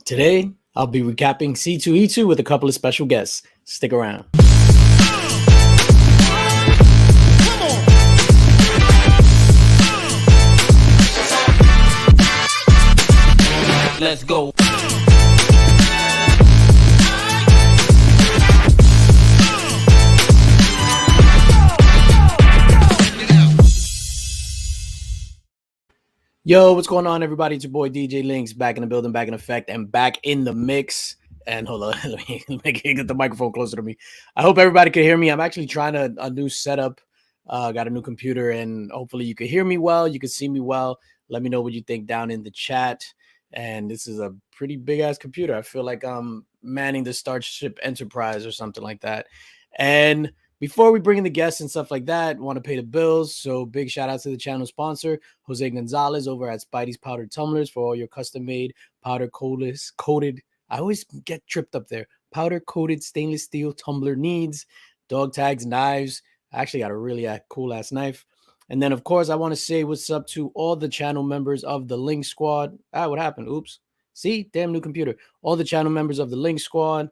Today, I'll be recapping C2E2 with a couple of special guests. Stick around. Let's go. Yo, what's going on, everybody? It's your boy DJ Linx, back in the building, back in effect, and back in the mix. And hold on, let me get the microphone closer to me. I hope everybody can hear me. I'm actually trying a new setup. Got a new computer, and hopefully you can hear me well. You can see me well. Let me know what you think down in the chat. And this is a pretty big ass computer. I feel like I'm manning the Starship Enterprise or something like that. And before we bring in the guests and stuff like that, want to pay the bills. So big shout out to the channel sponsor, Jose Gonzalez over at Spidey's Powdered Tumblers for all your custom made powder coated. I always get tripped up there. Powder coated stainless steel tumbler needs, dog tags, knives. I actually got a really cool ass knife. And then, of course, I want to say what's up to all the channel members of the Linx Squad. What happened? Oops. See? Damn new computer. All the channel members of the Linx Squad.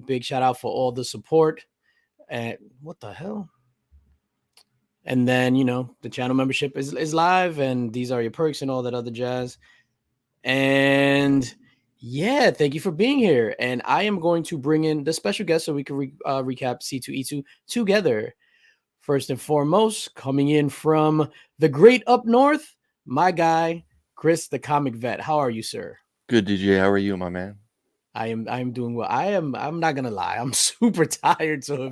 Big shout out for all the support. And what the hell? And then, the channel membership is live, and these are your perks and all that other jazz. And yeah, thank you for being here. And I am going to bring in the special guest so we can recap C2E2 together. First and foremost, coming in from the great up north, my guy, Chris, the comic vet. How are you, sir? Good, DJ. How are you, my man? I am doing well. I'm not gonna lie. I'm super tired. So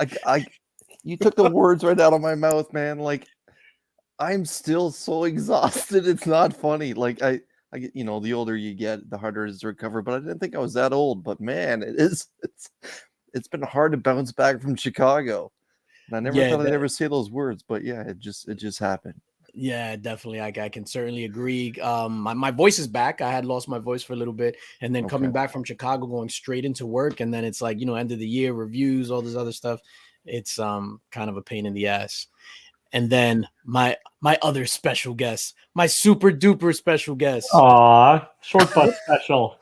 you took the words right out of my mouth, man. Like, I'm still so exhausted. It's not funny. Like, I get, the older you get, the harder it is to recover. But I didn't think I was that old. But man, it's been hard to bounce back from Chicago. And I never thought I'd ever say those words, but yeah, it just happened. Yeah, definitely. I can certainly agree. My voice is back. I had lost my voice for a little bit, and then coming back from Chicago, going straight into work, and then it's like, end of the year reviews, all this other stuff. It's kind of a pain in the ass. And then my other special guest, my super duper special guest. Aw, short butt special.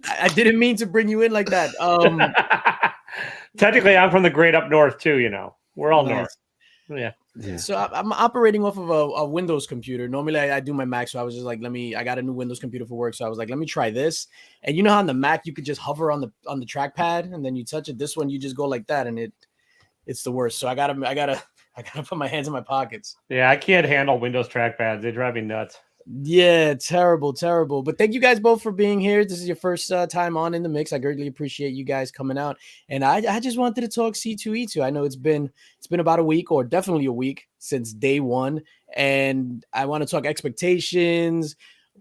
I didn't mean to bring you in like that. Technically, I'm from the great up north too. We're all north. Yeah. So I'm operating off of a Windows computer. Normally I do my Mac, so I was just like, I got a new Windows computer for work, so I was like, let me try this. And you know how on the Mac you could just hover on the trackpad and then you touch it. This one you just go like that, and it's the worst. So I gotta put my hands in my pockets. Yeah, I can't handle Windows trackpads. They drive me nuts. Yeah, terrible. But thank you guys both for being here. This is your first time on in the mix. I greatly appreciate you guys coming out. And I just wanted to talk C2E2. I know it's been about a week, or definitely a week since day one. And I want to talk expectations.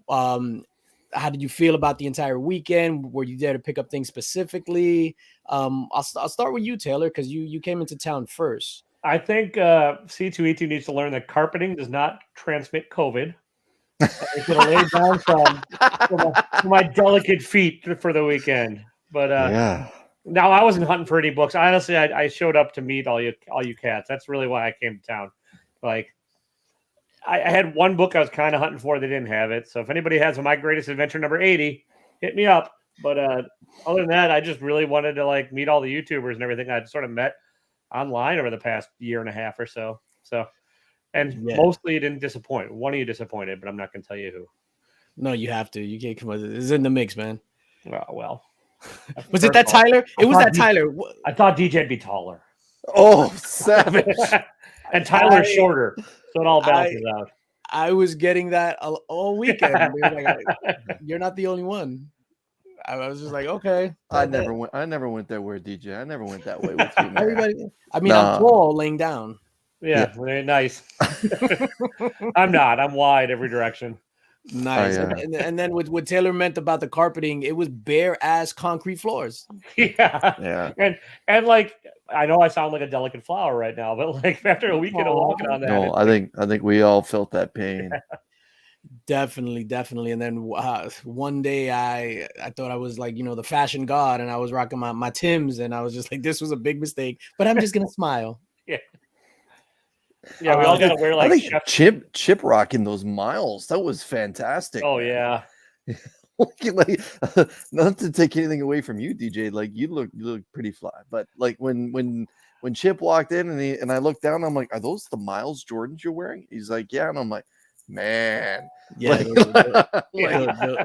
How did you feel about the entire weekend? Were you there to pick up things specifically? I'll start with you, Taylor, because you came into town first. I think C2E2 needs to learn that carpeting does not transmit COVID. I could have laid down for my delicate feet for the weekend, but now I wasn't hunting for any books. Honestly, I showed up to meet all you cats. That's really why I came to town. Like, I had one book I was kind of hunting for. They didn't have it, so if anybody has My Greatest Adventure number 80, hit me up. But other than that, I just really wanted to meet all the YouTubers and everything I'd sort of met online over the past year and a half or so. And mostly it didn't disappoint. One of you disappointed, but I'm not going to tell you who. No, you have to. You can't come on. It's in the mix, man. Well. Was it that Tyler? It was that Tyler. I thought DJ'd be taller. Oh, savage. And Tyler's shorter, so it all balances out. I was getting that all weekend. You're not the only one. I was just like, okay. I never went that way, DJ. I never went that way with you, man. Everybody. I mean, I'm tall, laying down. Yeah, nice. I'm not. I'm wide every direction. Nice. And then what Taylor meant about the carpeting, it was bare ass concrete floors. Yeah. And I know I sound like a delicate flower right now, but after a weekend of walking on that. No, I think we all felt that pain. Definitely. And then one day I thought I was the fashion god, and I was rocking my Timbs, and I was just like, this was a big mistake, but I'm just gonna smile. Yeah. Yeah, we all got to wear I think Chip rocking those miles. That was fantastic. Oh, yeah. like not to take anything away from you, DJ. Like you look pretty fly, but like when Chip walked in and I looked down, I'm like, are those the Miles Jordans you're wearing? He's like, yeah, and I'm like, man, Yeah, like, those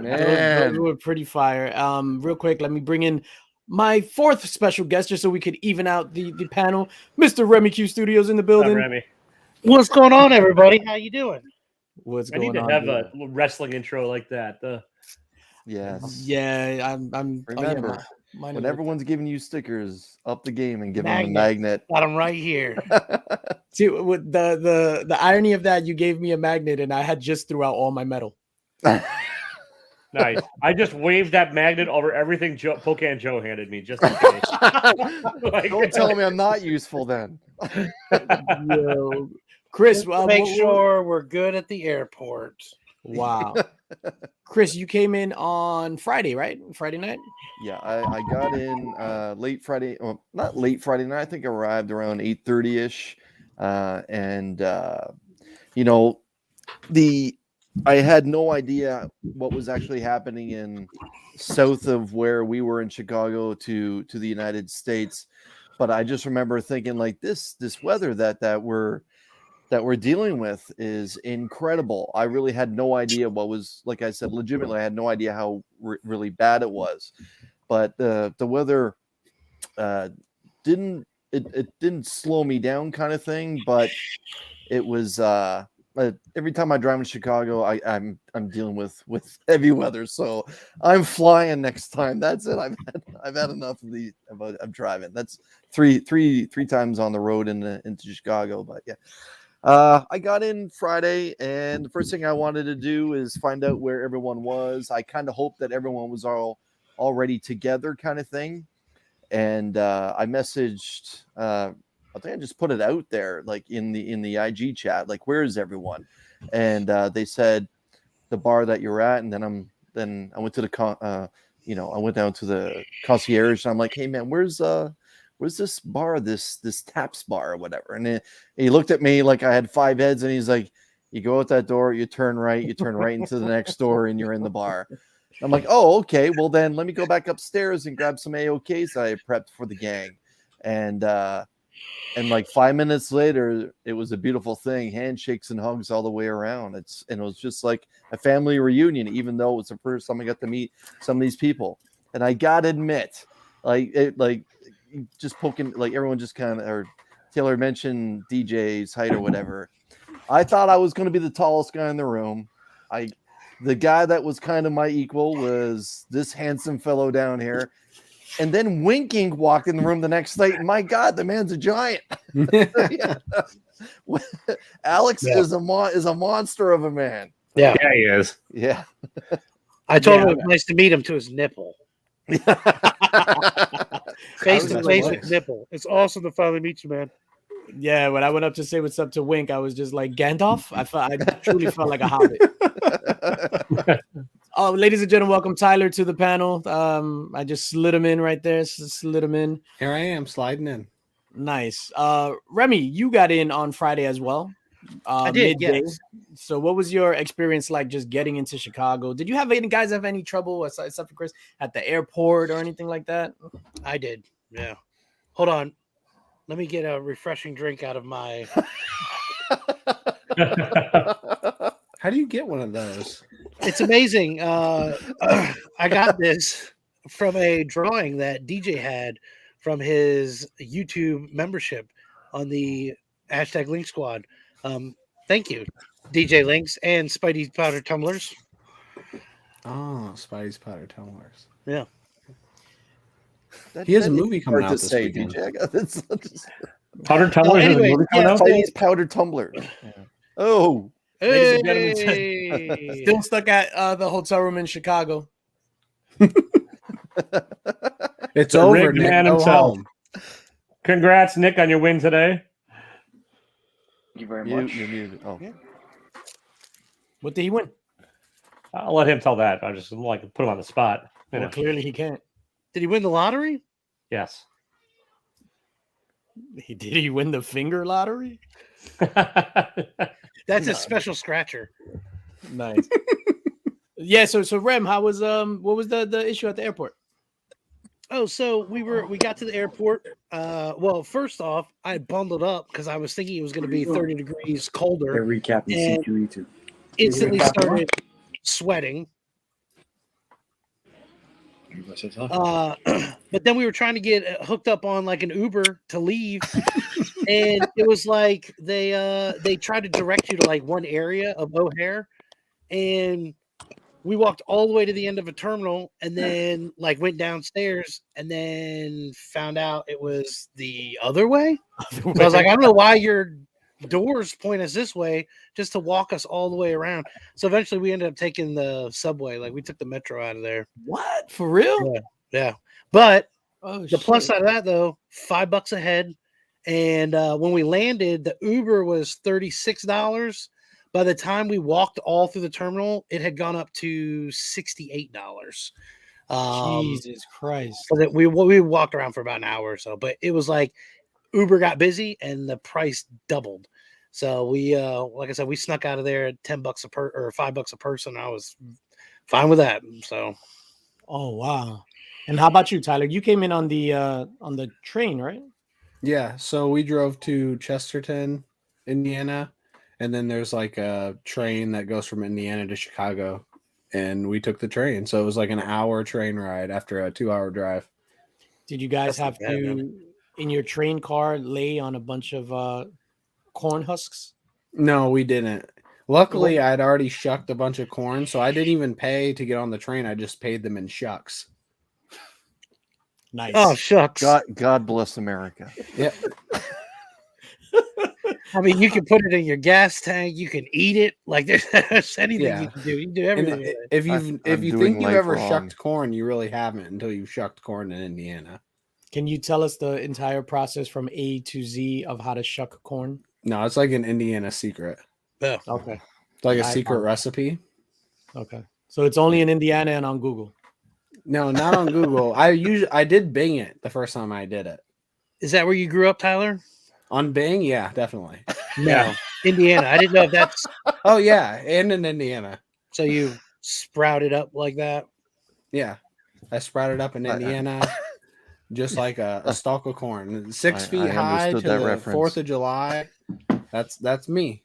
man, were pretty fire. Real quick, let me bring in my fourth special guest just so we could even out the panel. Mr. Remy Q Studios in the What's building. up, Remy? What's going on, everybody? How you doing? What's I need going to on? have a wrestling intro like that. yes. Yeah, I'm Remember, mine when is- everyone's giving you stickers, up the game and give them a Magnet. magnet. Got them right here. See, with the irony of that, you gave me a magnet and I had just threw out all my metal. Nice. I just waved that magnet over everything Pocan Joe handed me just in case. Like, Don't tell me I'm not useful then. Yo, Chris, Just to make sure we're good at the airport. Wow. Chris, you came in on Friday, right? Friday night? Yeah, I got in late Friday, well, not late Friday night. I think I arrived around 8:30ish. And you know, I had no idea what was actually happening in south of where we were in Chicago to the United States. But I just remember thinking like this weather that we're dealing with is incredible. I really had no idea what was, like I said, legitimately, I had no idea how really bad it was. But the weather didn't slow me down, kind of thing. But it was every time I drive in Chicago, I'm dealing with heavy weather, so I'm flying next time. That's it. I've had enough of driving. That's three times on the road into Chicago. But yeah. I got in Friday, and the first thing I wanted to do is find out where everyone was. I kind of hoped that everyone was already together, kind of thing. And I messaged. I think I just put it out there, like in the IG chat, like, where is everyone? And they said the bar that you're at, and then I went to I went down to the concierge, and I'm like, hey man, where's this bar, this Taps bar or whatever? And he looked at me like I had 5 heads, and he's like, you go out that door, you turn right into the next door, and you're in the bar. I'm like, oh, okay, well then let me go back upstairs and grab some AOKs that I prepped for the gang. And like 5 minutes later, it was a beautiful thing, handshakes and hugs all the way around. And it was just like a family reunion, even though it was the first time I got to meet some of these people. And I gotta admit, just poking, like everyone just kind of, or Taylor mentioned DJ's height or whatever. I thought I was going to be the tallest guy in the room. The guy that was kind of my equal was this handsome fellow down here. And then Winking walked in the room the next night. And my God, the man's a giant. Alex is a monster of a man. Yeah, yeah, he is. Yeah. I told him it was nice to meet him to his nipple. Face to face with nipple. It's awesome to finally meet you, man. Yeah, when I went up to say what's up to Wink, I was just like Gandalf. I truly felt like a hobbit. Oh, ladies and gentlemen, welcome Tyler to the panel. I just slid him in right there. Slid him in. Here I am sliding in. Nice. Remy, you got in on Friday as well. I did, midday. yes. So what was your experience like just getting into Chicago? Did you have any trouble except for Chris at the airport or anything like that? I did. Yeah. Hold on. Let me get a refreshing drink out of my. How do you get one of those? It's amazing. I got this from a drawing that DJ had from his YouTube membership on the hashtag Linx Squad. Thank you, DJ Linx and Spidey Powder Tumblers. Oh, Spidey's Powder Tumblers. Yeah. He has a movie coming out this weekend. DJ. Powder Tumblers is a anyway, movie yeah, coming out? Spidey's Powder Tumbler. Yeah. Oh. Ladies and gentlemen, Hey! still stuck at the hotel room in Chicago. It's The over, rigged Nick. man Go himself. home. Congrats, Nick, on your win today. Thank you very much. Oh. What did he win? I'll let him tell that. I just like put him on the spot. You Well, know. clearly he can't. Did he win the lottery? Yes. Did he win the finger lottery? That's a special scratcher. Nice. Yeah. So Rem, how was what was the issue at the airport? Oh, so we got to the airport. Well, first off, I bundled up because I was thinking it was going to be 30 degrees colder. They're recapping And C2E2. instantly started sweating. But then we were trying to get hooked up on like an Uber to leave, and it was like they tried to direct you to like one area of O'Hare, and we walked all the way to the end of a terminal, and then like went downstairs, and then found out it was the other way. So I was like, I don't know why your doors point us this way, just to walk us all the way around. So eventually we ended up taking the subway. Like we took the metro out of there. What? For real? Yeah. But Oh, the plus side of that though, $5 a head. And when we landed, the Uber was $36. By the time we walked all through the terminal, it had gone up to $68. Jesus Christ. We walked around for about an hour or so, but it was like Uber got busy and the price doubled. So we, like I said, we snuck out of there at $10 or $5 a person. I was fine with that. So, oh wow. And how about you, Tyler? You came in on the train, right? Yeah. So we drove to Chesterton, Indiana, and then there's like a train that goes from Indiana to Chicago, and we took the train. So it was like an hour train ride after a 2-hour drive. Did you guys have to, in your train car, lay on a bunch of corn husks? No, we didn't. Luckily, I'd already shucked a bunch of corn, so I didn't even pay to get on the train. I just paid them in shucks. Nice. Oh, shucks. God bless America. Yeah. I mean, you can put it in your gas tank. You can eat it. Like there's anything you can do. You can do everything. And if you think you've ever shucked corn, you really haven't until you've shucked corn in Indiana. Can you tell us the entire process from A to Z of how to shuck corn? No, it's like an Indiana secret. Yeah. Okay. It's like a secret recipe. Okay. So it's only in Indiana and on Google. No, not on Google. I did Bing it the first time I did it. Is that where you grew up, Tyler? On Bing, yeah, definitely. No, Indiana. I didn't know if that's. Oh yeah, and in Indiana. So you sprouted up like that? Yeah, I sprouted up in Indiana, just like a stalk of corn, 6 feet high to the 4th of July. That's me.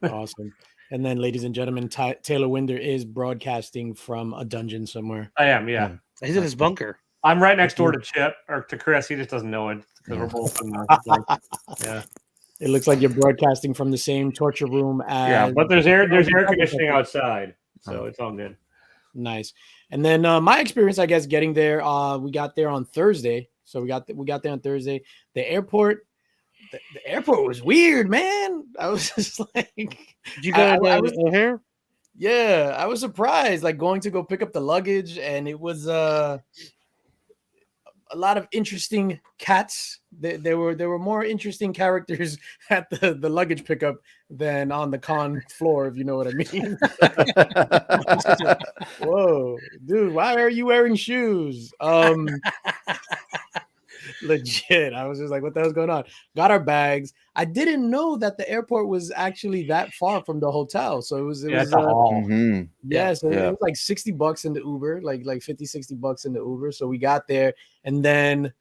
Awesome. And then, ladies and gentlemen, Taylor Winder is broadcasting from a dungeon somewhere. I am, yeah. He's in his bunker. I'm right next door to Chip or to Chris. He just doesn't know it because we're both in the yeah. It looks like you're broadcasting from the same torture room as but there's air conditioning outside, so it's all good. Nice. And then my experience, I guess, getting there, we got there on Thursday. So we got there on Thursday. The airport was weird, man. I was just like, did you go to O'Hare? Yeah, I was surprised, like going to go pick up the luggage, and it was a lot of interesting cats. There were more interesting characters at the luggage pickup than on the con floor, if you know what I mean. Whoa, dude, why are you wearing shoes? Legit. I was just like, what the hell's going on? Got our bags. I didn't know that the airport was actually that far from the hotel. So it was so it was like $60 in the Uber, like $50-$60 in the Uber. So we got there, and then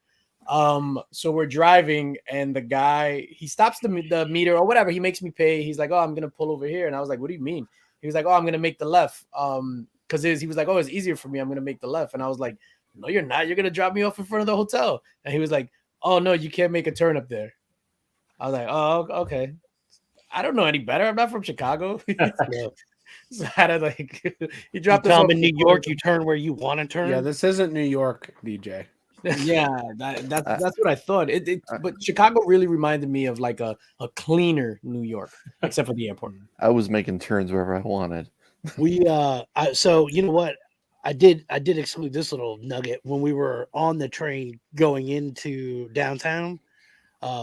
so we're driving, and the guy, he stops the meter or whatever, he makes me pay. He's like, oh, I'm gonna pull over here. And I was like, what do you mean? He was like, oh, I'm gonna make the left. Because he was like, oh, it's easier for me, I'm gonna make the left. And I was like, no, you're not. You're going to drop me off in front of the hotel. And he was like, oh, no, you can't make a turn up there. I was like, oh, okay. I don't know any better. I'm not from Chicago. So I had to, like, he dropped us off in New York, you turn where you want to turn. Yeah, this isn't New York, DJ. Yeah, that's what I thought. But Chicago really reminded me of like a cleaner New York, except for the airport. I was making turns wherever I wanted. So you know what? I did exclude this little nugget when we were on the train going into downtown.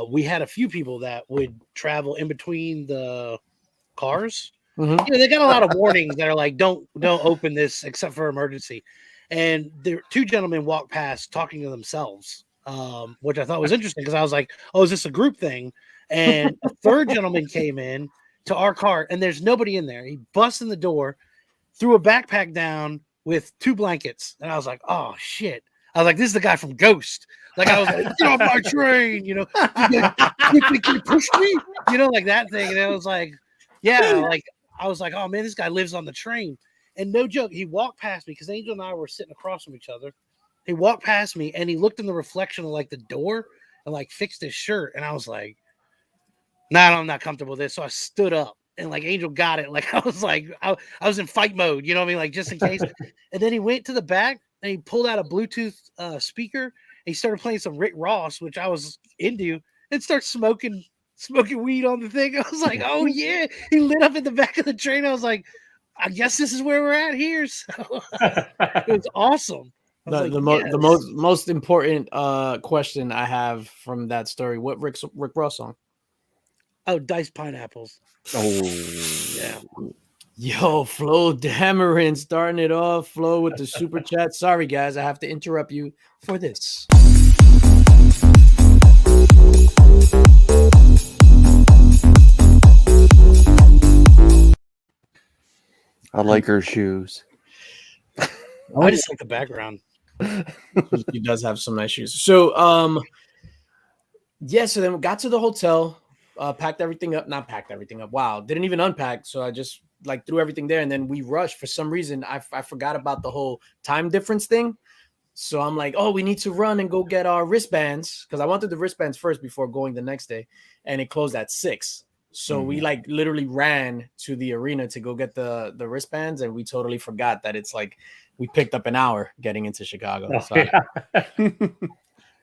We had a few people that would travel in between the cars. Mm-hmm. You know, they got a lot of warnings that are like, don't open this except for emergency. And there two gentlemen walked past talking to themselves, which I thought was interesting because I was like, oh, is this a group thing? And a third gentleman came in to our car, and there's nobody in there. He busts in the door, threw a backpack down with 2 blankets, and I was like, "Oh shit!" I was like, "This is the guy from Ghost." Like I was like, "Get off my train!" You can you push me? Like that thing. And I was like, "Yeah." Like I was like, "Oh man, this guy lives on the train." And no joke, he walked past me because Angel and I were sitting across from each other. He walked past me and he looked in the reflection of like the door and like fixed his shirt, and I was like, "Nah, I'm not comfortable with this." So I stood up. And like Angel got it. Like I was like, I was in fight mode, you know what I mean? Like just in case. And then he went to the back and he pulled out a Bluetooth speaker and he started playing some Rick Ross, which I was into, and started smoking weed on the thing. I was like, oh yeah. He lit up in the back of the train. I was like, I guess this is where we're at here. So it was awesome. The most important question I have from that story: what Rick Ross song? Oh, Diced Pineapples. Oh, yeah. Yo, Flo Dameron starting it off. Flo with the super chat. Sorry, guys, I have to interrupt you for this. I like her shoes. I just like the background. He does have some nice shoes. So, yeah. So then we got to the hotel. Packed everything up. Not packed everything up. Wow. Didn't even unpack. So I just like threw everything there. And then we rushed. For some reason, I forgot about the whole time difference thing. So I'm like, oh, we need to run and go get our wristbands. Because I wanted the wristbands first before going the next day. And it closed at 6. So we like literally ran to the arena to go get the wristbands. And we totally forgot that it's like we picked up an hour getting into Chicago. Oh, So yeah.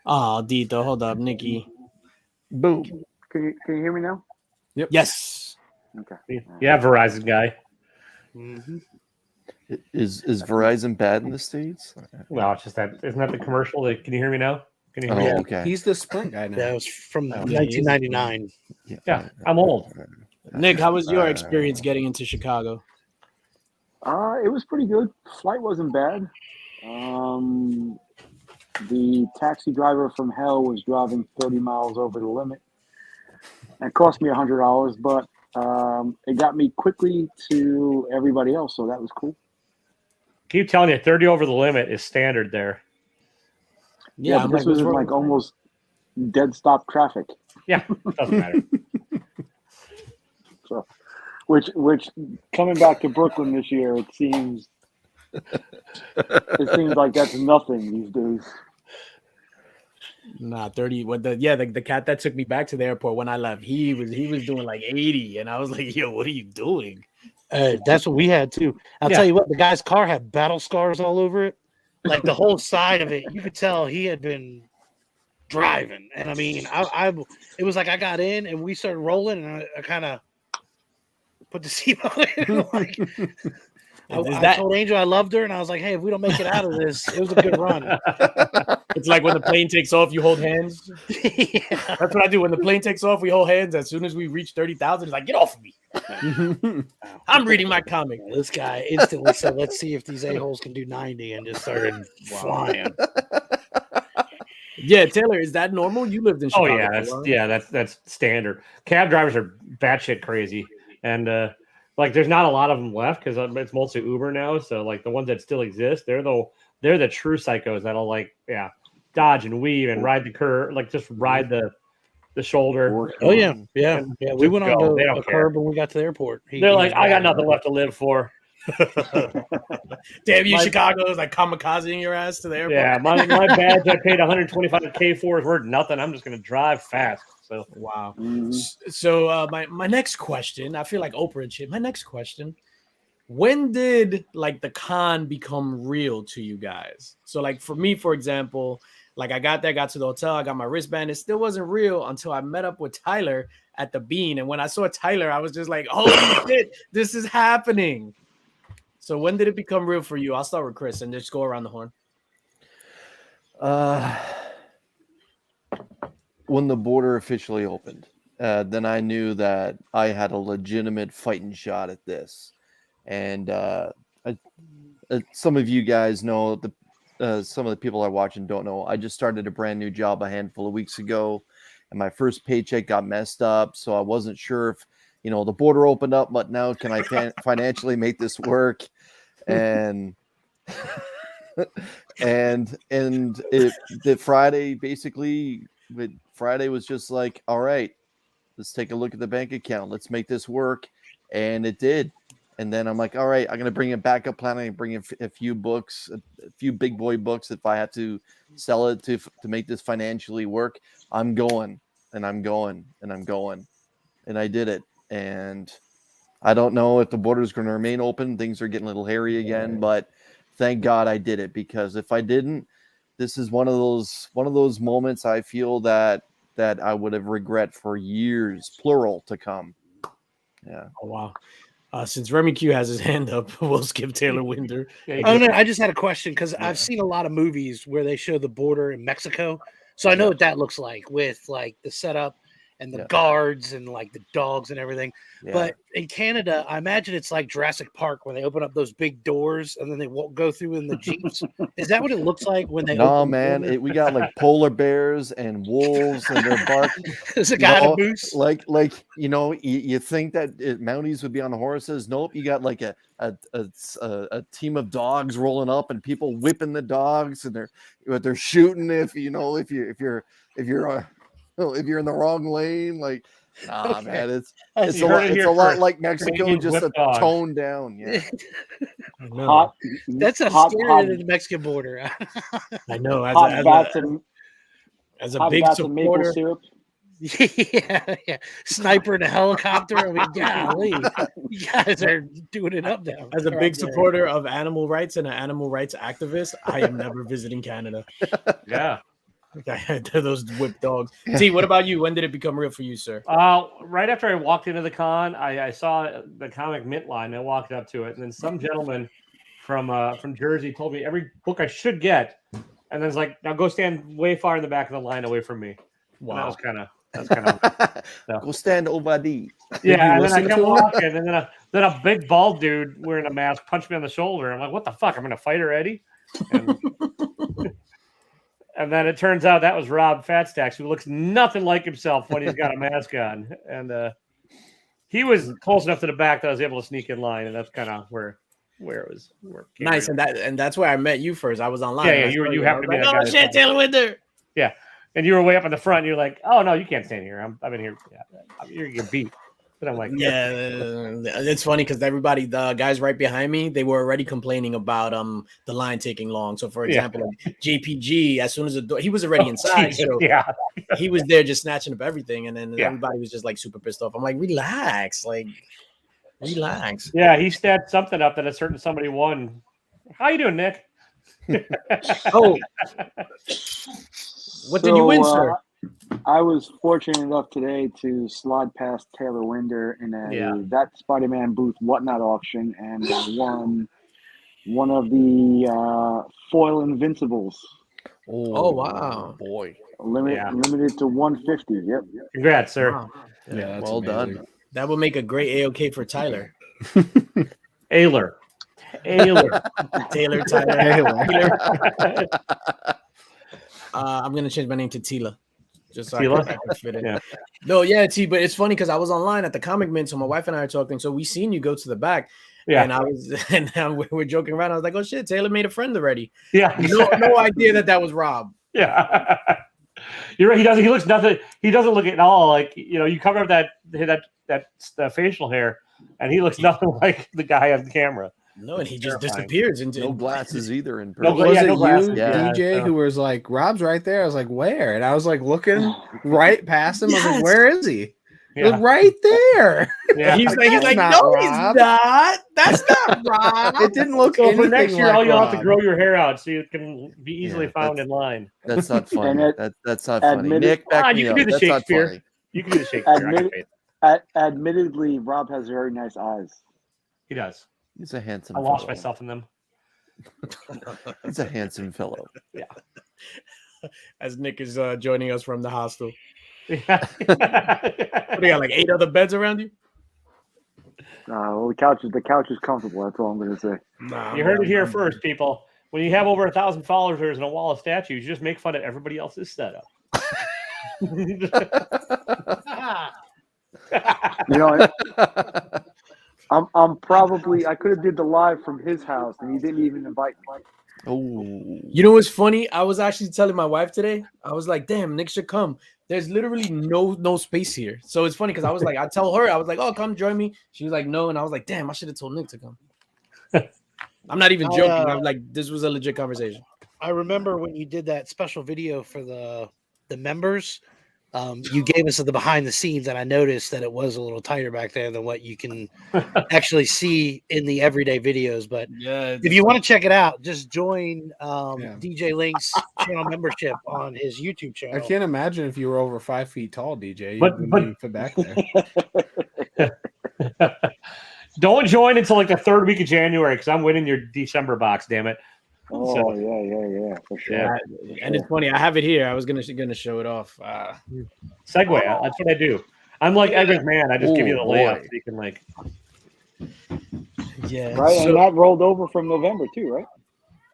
oh, Dito, hold up, Nikki. Boom. Can you hear me now? Yep. Yes. Okay. Yeah, Verizon guy. Mm-hmm. Is Verizon bad in the States? Well, it's just that isn't that the commercial? Can you hear me now? Can you hear me? Oh, okay. He's the Sprint guy now. That was from Oh, 1999. Yeah, I'm old. Nick, how was your experience getting into Chicago? It was pretty good. Flight wasn't bad. The taxi driver from hell was driving 30 miles over the limit. It cost me $100, but it got me quickly to everybody else, so that was cool. Keep telling you, 30 over the limit is standard there. Yeah, but this was like almost dead stop traffic. Yeah, doesn't matter. So, which coming back to Brooklyn this year, it seems like that's nothing these days. Nah, 30. The cat that took me back to the airport when I left, he was doing like 80, and I was like, yo, what are you doing? That's what we had too. I'll tell you what, the guy's car had battle scars all over it. Like the whole side of it, you could tell he had been driving. And I mean, it was like I got in and we started rolling, and I kind of put the seatbelt in. Like, I told Angel I loved her, and I was like, hey, if we don't make it out of this, it was a good run. It's like when the plane takes off, you hold hands. Yeah. That's what I do. When the plane takes off, we hold hands. As soon as we reach 30,000, it's like, get off of me. I'm reading my comic. This guy instantly said, let's see if these a-holes can do 90, and just started flying. Yeah, Taylor, is that normal? You lived in Chicago. That's standard. Cab drivers are batshit crazy, and like there's not a lot of them left because it's mostly Uber now. So like the ones that still exist, they're the true psychos that'll dodge and weave and ride the curb, like just ride the shoulder. Oh yeah. We went on the curb when we got to the airport. They're like, I got nothing left to live for. Damn you, Chicago is like kamikazing your ass to the airport. Yeah, my badge I paid $125K for is worth nothing. I'm just gonna drive fast. So wow. So my next question, I feel like Oprah and shit. My next question: when did like the con become real to you guys? So like for me, for example, like I got to the hotel, I got my wristband. It still wasn't real until I met up with Tyler at the Bean, and when I saw Tyler, I was just like, holy shit, this is happening. So when did it become real for you? I'll start with Chris and just go around the horn. When the border officially opened, then I knew that I had a legitimate fighting shot at this. And some of you guys know, some of the people are watching don't know, I just started a brand new job a handful of weeks ago, and my first paycheck got messed up. So I wasn't sure if, the border opened up, but now can I financially make this work? and the Friday basically. Friday was just like, all right, let's take a look at the bank account. Let's make this work, and it did. And then I'm like, all right, I'm going to bring in backup plan. I bring in a few books, a few big boy books. If I have to sell it to make this financially work, I'm going, and I'm going, and I'm going. And I did it. And I don't know if the border is going to remain open. Things are getting a little hairy again, but thank God I did it, because if I didn't, this is one of those moments I feel that I would have regret for years, plural, to come. Yeah. Oh, wow. Since Remy Q has his hand up, we'll skip Taylor Winder. Oh, no, I just had a question because I've seen a lot of movies where they show the border in Mexico. So I know what that looks like with like the setup and the guards and like the dogs and everything. Yeah. But in Canada, I imagine it's like Jurassic Park when they open up those big doors and then they go through in the Jeeps. Is that what it looks like when they open man, we got like polar bears and wolves and they're barking. There's a guy in a moose. Like you think that Mounties would be on the horses. Nope, you got like a team of dogs rolling up and people whipping the dogs and they're shooting if you're in the wrong lane, like, man, it's a lot like Mexico, just a toned down. Yeah, that's a scarier than the Mexican border. I know. As a big supporter, yeah, sniper in a helicopter. I mean, golly, you guys are doing it up now. As a big supporter of animal rights and an animal rights activist, I am never visiting Canada. Yeah. Those whipped dogs. T, what about you? When did it become real for you, sir? Right after I walked into the con, I saw the comic mint line. I walked up to it, and then some gentleman from Jersey told me every book I should get, and then it's like, now go stand way far in the back of the line away from me. Wow, and that's kind of so. Go stand over there. Yeah, and then I kept walking, and then a big bald dude wearing a mask punched me on the shoulder. I'm like, what the fuck? I'm gonna fight already? And then it turns out that was Rob Fatstacks, who looks nothing like himself when he's got a mask on. And he was close enough to the back that I was able to sneak in line, and that's kind of where it was. Nice, and that's where I met you first. I was online. Yeah, you happened to be like, oh shit, Taylor Winder. Yeah, and you were way up in the front. And you're like, oh no, you can't stand here. I've been here. Yeah, you're gonna get beat. But I'm like, yeah, it's funny because everybody, the guys right behind me, they were already complaining about the line taking long. So, for example, like JPG, as soon as the door, he was already inside, so he was there just snatching up everything, and then everybody was just like super pissed off. I'm like, relax. Yeah, he stabbed something up that a certain somebody won. How you doing, Nick? Oh, what did you win, sir? I was fortunate enough today to slide past Taylor Winder in that Spider-Man booth whatnot auction, and won one of the foil Invincibles. Oh wow, boy! Limited to 150. Yep. Congrats, sir. Wow. Yeah, well done. That would make a great AOK for Tyler. Taylor. Tyler. I'm gonna change my name to Tila. Just so I can fit in. Yeah. No, yeah, T, but it's funny because I was online at the Comic Mint, so my wife and I are talking. So we seen you go to the back, and we're joking around. I was like, "Oh shit, Taylor made a friend already." Yeah, no idea that was Rob. Yeah, you're right. He looks nothing. He doesn't look at all like you cover up that facial hair, and he looks nothing like the guy on the camera. No, and he just disappears into no glasses either. In person. Was it you, DJ, who was like, Rob's right there? I was like, where? And I was like looking right past him. I was like, where is he? He was right there. Yeah. He's like, no, Rob. He's not. That's not Rob. It didn't look. So for next year, all you'll have to grow your hair out so you can be easily found in line. That's not funny. That's not funny. Nick, you can do the Shakespeare. You can do the Shakespeare. Admittedly, Rob has very nice eyes. He does. He's a handsome. I lost myself in them. He's a handsome fellow. Yeah. As Nick is joining us from the hostel. Yeah. What do you got? Like 8 other beds around you? Well, the couch is comfortable. That's all I'm going to say. Nah, you heard it here first, people. When you have over 1,000 followers and a wall of statues, you just make fun of everybody else's setup. I'm probably I could have did the live from his house, and he didn't even invite me. Oh, You know what's funny? I was actually telling my wife today. I was like, "Damn, Nick should come." There's literally no space here, so it's funny because I was like, I tell her, I was like, "Oh, come join me." She was like, "No," and I was like, "Damn, I should have told Nick to come." I'm not even joking. I'm like, this was a legit conversation. I remember when you did that special video for the members. You gave us the behind the scenes, and I noticed that it was a little tighter back there than what you can actually see in the everyday videos. But Yeah, if you want to check it out, just join DJ Linx channel membership on his YouTube channel. I can't imagine if you were over 5 feet tall, DJ. You But- wouldn't even fit back there. Don't join until like the third week of January because I'm winning your December box. Damn it! Oh So- yeah, for sure. Yeah, and it's funny. I have it here. I was gonna show it off. Segue. That's what I do. I'm like Edgar's man. I just give you the Oh, layup boy. so you can like. Yeah, Right, So, and that rolled over from November too, right?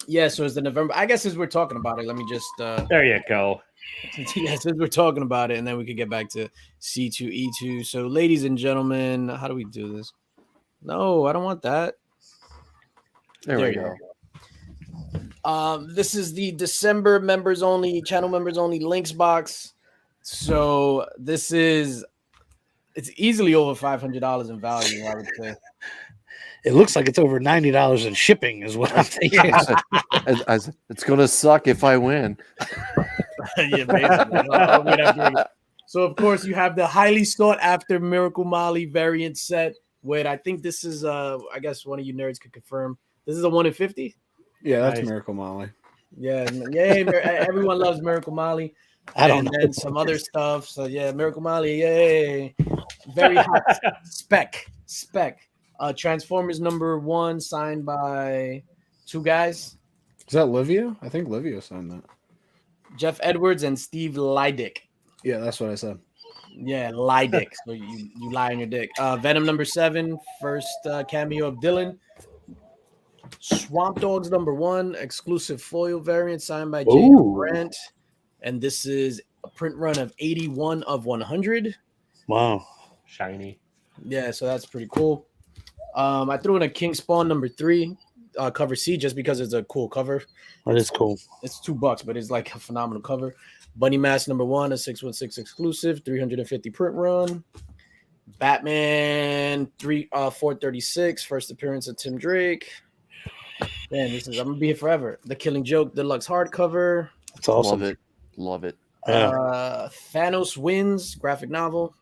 yeah. So it's the November. I guess as we're talking about it, let me just. There you go. Yeah, since we're talking about it, and then we could get back to C2E2. So, ladies and gentlemen, how do we do this? No, I don't want that. there There we you go. This is the December members only, channel members only links box. So this is it's easily over $500 in value, I would say. It looks like it's over $90 in shipping, is what I'm thinking. It's gonna suck if I win. Yeah, basically. We'd have to- So of course you have the highly sought after Miracle Molly variant set. Wait, I think this is I guess one of you nerds could confirm. This is a 1 in 50. Yeah, that's Nice. Miracle Molly. Yeah, yay! Everyone loves Miracle Molly. I don't and know. then some other stuff. So yeah, Miracle Molly, yay! Very hot spec. Transformers #1 signed by 2 guys, Is that Livia? I think Livia signed that. Jeff Edwards and Steve Lydick. Yeah, that's what I said. Yeah, Lydick. So you lie on your dick. Venom #7, first cameo of Dylan. Swamp Dogs #1, exclusive foil variant signed by J. Ooh. Grant. And this is a print run of 81 of 100. Wow. Shiny. Yeah, so that's pretty cool. I threw in a King Spawn #3 cover C just because it's a cool cover. That is cool. It's $2, but it's like a phenomenal cover. Bunny Mask #1, a 616 exclusive, 350 print run. Batman 436, first appearance of Tim Drake. Man, I'm gonna be here forever. The Killing Joke deluxe hardcover. That's awesome. Love it. Yeah. Thanos Wins graphic novel.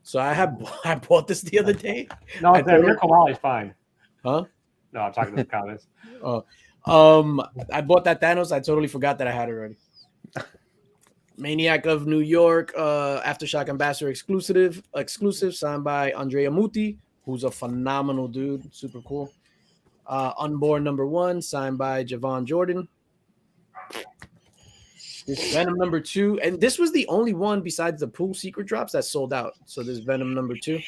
So I bought this the other day. No, I the thought- Miracle Molly's fine. Huh? No, I'm talking to the comments. I bought that Thanos. I totally forgot that I had it already. Maniac of New York, Aftershock Ambassador exclusive, signed by Andrea Muti, who's a phenomenal dude, super cool. Unborn #1, signed by Javon Jordan. This Venom #2, and this was the only one besides the pool secret drops that sold out. So this Venom #2,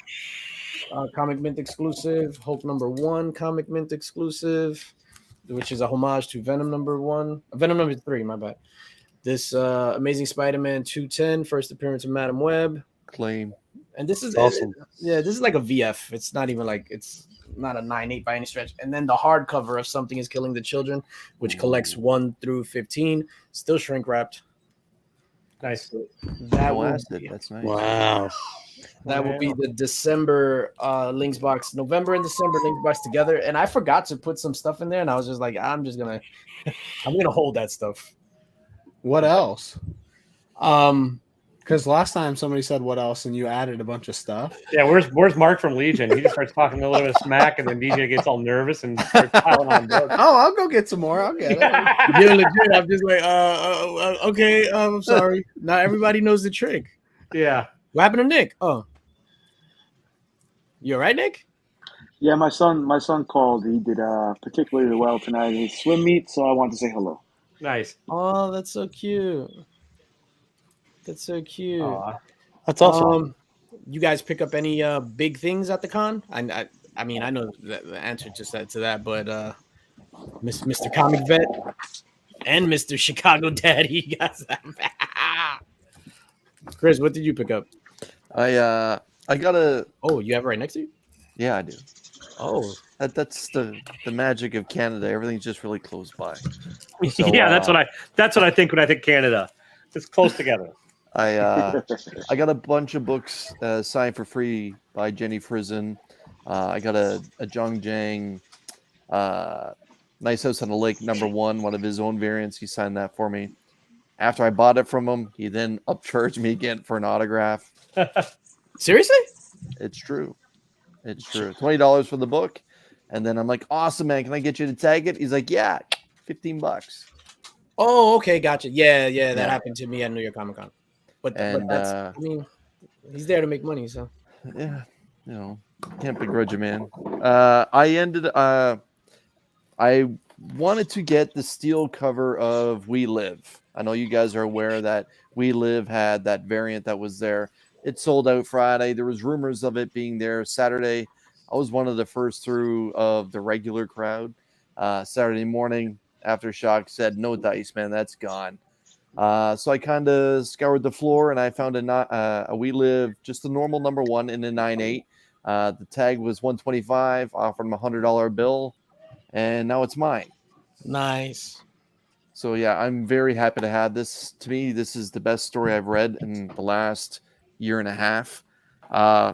Comic Mint exclusive. Hulk #1, Comic Mint exclusive, which is a homage to Venom #1, Venom #3. My bad. This Amazing Spider-Man 210, first appearance of Madam Web, Claim. and this is Awesome. Yeah, this is like a VF. It's not even like it's not a 9/8 by any stretch. And then the hardcover of Something Is Killing the Children, which collects 1 through 15, still shrink wrapped. Nice. That Oh, will acid. be, That's nice. Wow. that will be the December links box, November and December links box together. And I forgot to put some stuff in there, and I was just like, I'm gonna hold that stuff. What else? Um, Because last time somebody said what else, and you added a bunch of stuff. Yeah, where's Mark from Legion? He just starts talking a little bit of smack, and then DJ gets all nervous and starts piling on books. Oh, I'll go get some more. I'll get it. yeah, legit. I'm just like, okay. I'm sorry. Not everybody knows the trick. Yeah. What happened to Nick? Oh, you all right, Nick? Yeah, my son called. He did particularly well tonight in his swim meet, so I wanted to say hello. Nice. Oh, that's so cute. That's so cute. Aw. That's awesome. You guys pick up any big things at the con? I mean, I know the answer to that, but Mr. Comic Vet and Mr. Chicago Daddy, you guys. Chris, what did you pick up? I got a. Oh, you have it right next to you? Yeah, I do. Oh, That's the magic of Canada. Everything's just really close by. So, yeah, that's what I think when I think Canada. It's close together. I got a bunch of books signed for free by Jenny Frizen. I got a Zhang Jiang, Nice House on the Lake #1, one of his own variants. He signed that for me. After I bought it from him, he then upcharged me again for an autograph. seriously? It's true. It's true. $20 for the book. And then I'm like, awesome, man. Can I get you to tag it? He's like, yeah, $15. Oh, okay, gotcha. Yeah, that Yeah. happened to me at New York Comic Con. But And, that's, I mean, he's there to make money, so. Yeah, can't begrudge a man. I wanted to get the steel cover of We Live. I know you guys are aware that We Live had that variant that was there. It sold out Friday. There was rumors of it being there Saturday. I was one of the first through of the regular crowd. Saturday morning, Aftershock said, no dice, man, that's gone. So I kind of scoured the floor and I found a We Live, just the normal #1 in a 9.8. The tag was $125, offered him a $100 bill, and now it's mine. Nice. So yeah, I'm very happy to have this. To me, this is the best story I've read in the last year and a half.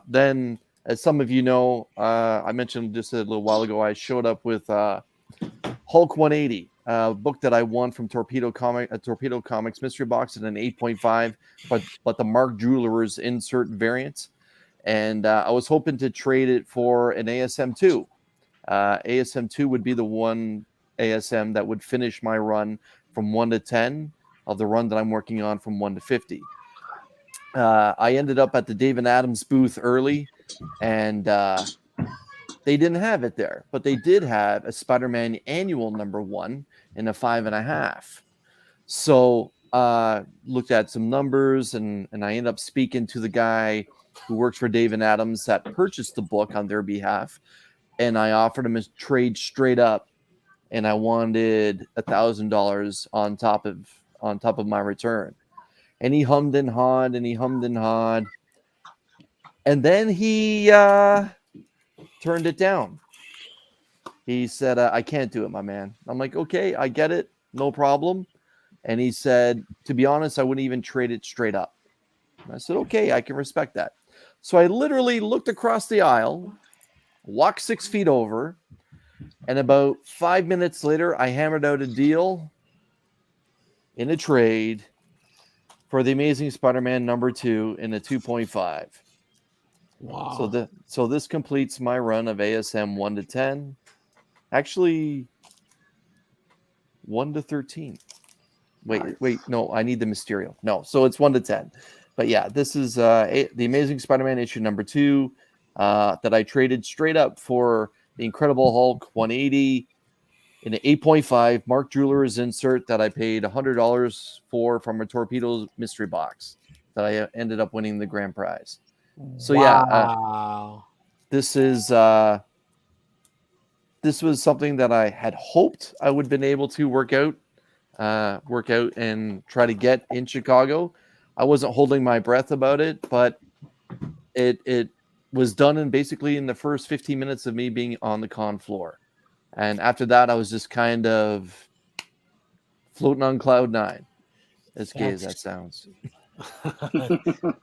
Then, as some of you know, I mentioned just a little while ago, I showed up with Hulk 180, a book that I won from Torpedo Comics mystery box in an 8.5, but the Mark Jewelers insert variant. And I was hoping to trade it for an ASM 2. ASM 2 would be the one ASM that would finish my run from 1 to 10 of the run that I'm working on from 1 to 50. I ended up at the David Adams booth early, and they didn't have it there, but they did have a Spider-Man annual #1 in a 5.5. So looked at some numbers, and I ended up speaking to the guy who works for David Adams that purchased the book on their behalf, and I offered him a trade straight up, and I wanted $1,000 on top of my return. And he hummed and hawed, and then he turned it down. He said, I can't do it, my man. I'm like, okay, I get it. No problem. And he said, to be honest, I wouldn't even trade it straight up. And I said, okay, I can respect that. So I literally looked across the aisle, walked 6 feet over, and about 5 minutes later, I hammered out a deal in a trade for the Amazing Spider-Man #2 in a 2.5. Wow. So this completes my run of ASM 1 to 10. Actually, 1 to 13. Wait, no, I need the Mysterio. No, so it's 1 to 10. But yeah, this is the Amazing Spider-Man issue #2 that I traded straight up for the Incredible Hulk 180 in an 8.5 Mark Jewelers insert that I paid $100 for from a Torpedo mystery box that I ended up winning the grand prize. So wow. this was something that I had hoped I would have been able to work out and try to get in Chicago. I wasn't holding my breath about it, but it was done in the first 15 minutes of me being on the con floor. And after that, I was just kind of floating on cloud 9, as gay as that sounds.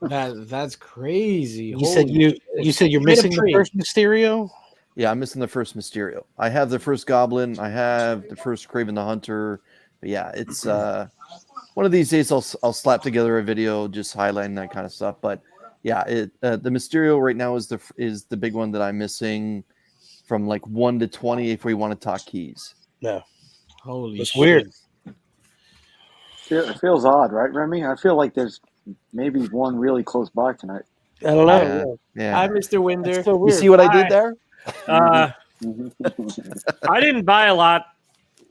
That's crazy. You said you're missing the first Mysterio? Yeah, I'm missing the first Mysterio. I have the first Goblin. I have the first Kraven the Hunter. But yeah, it's one of these days I'll slap together a video just highlighting that kind of stuff. But yeah, the Mysterio right now is the big one that I'm missing from like 1 to 20 if we want to talk keys. No. Holy It's shit. weird. It feels odd, right, Remy? I feel like there's maybe one really close by tonight. I don't know. Yeah. Hi, Mr. Winder. That's so You weird. see what I did there? I didn't buy a lot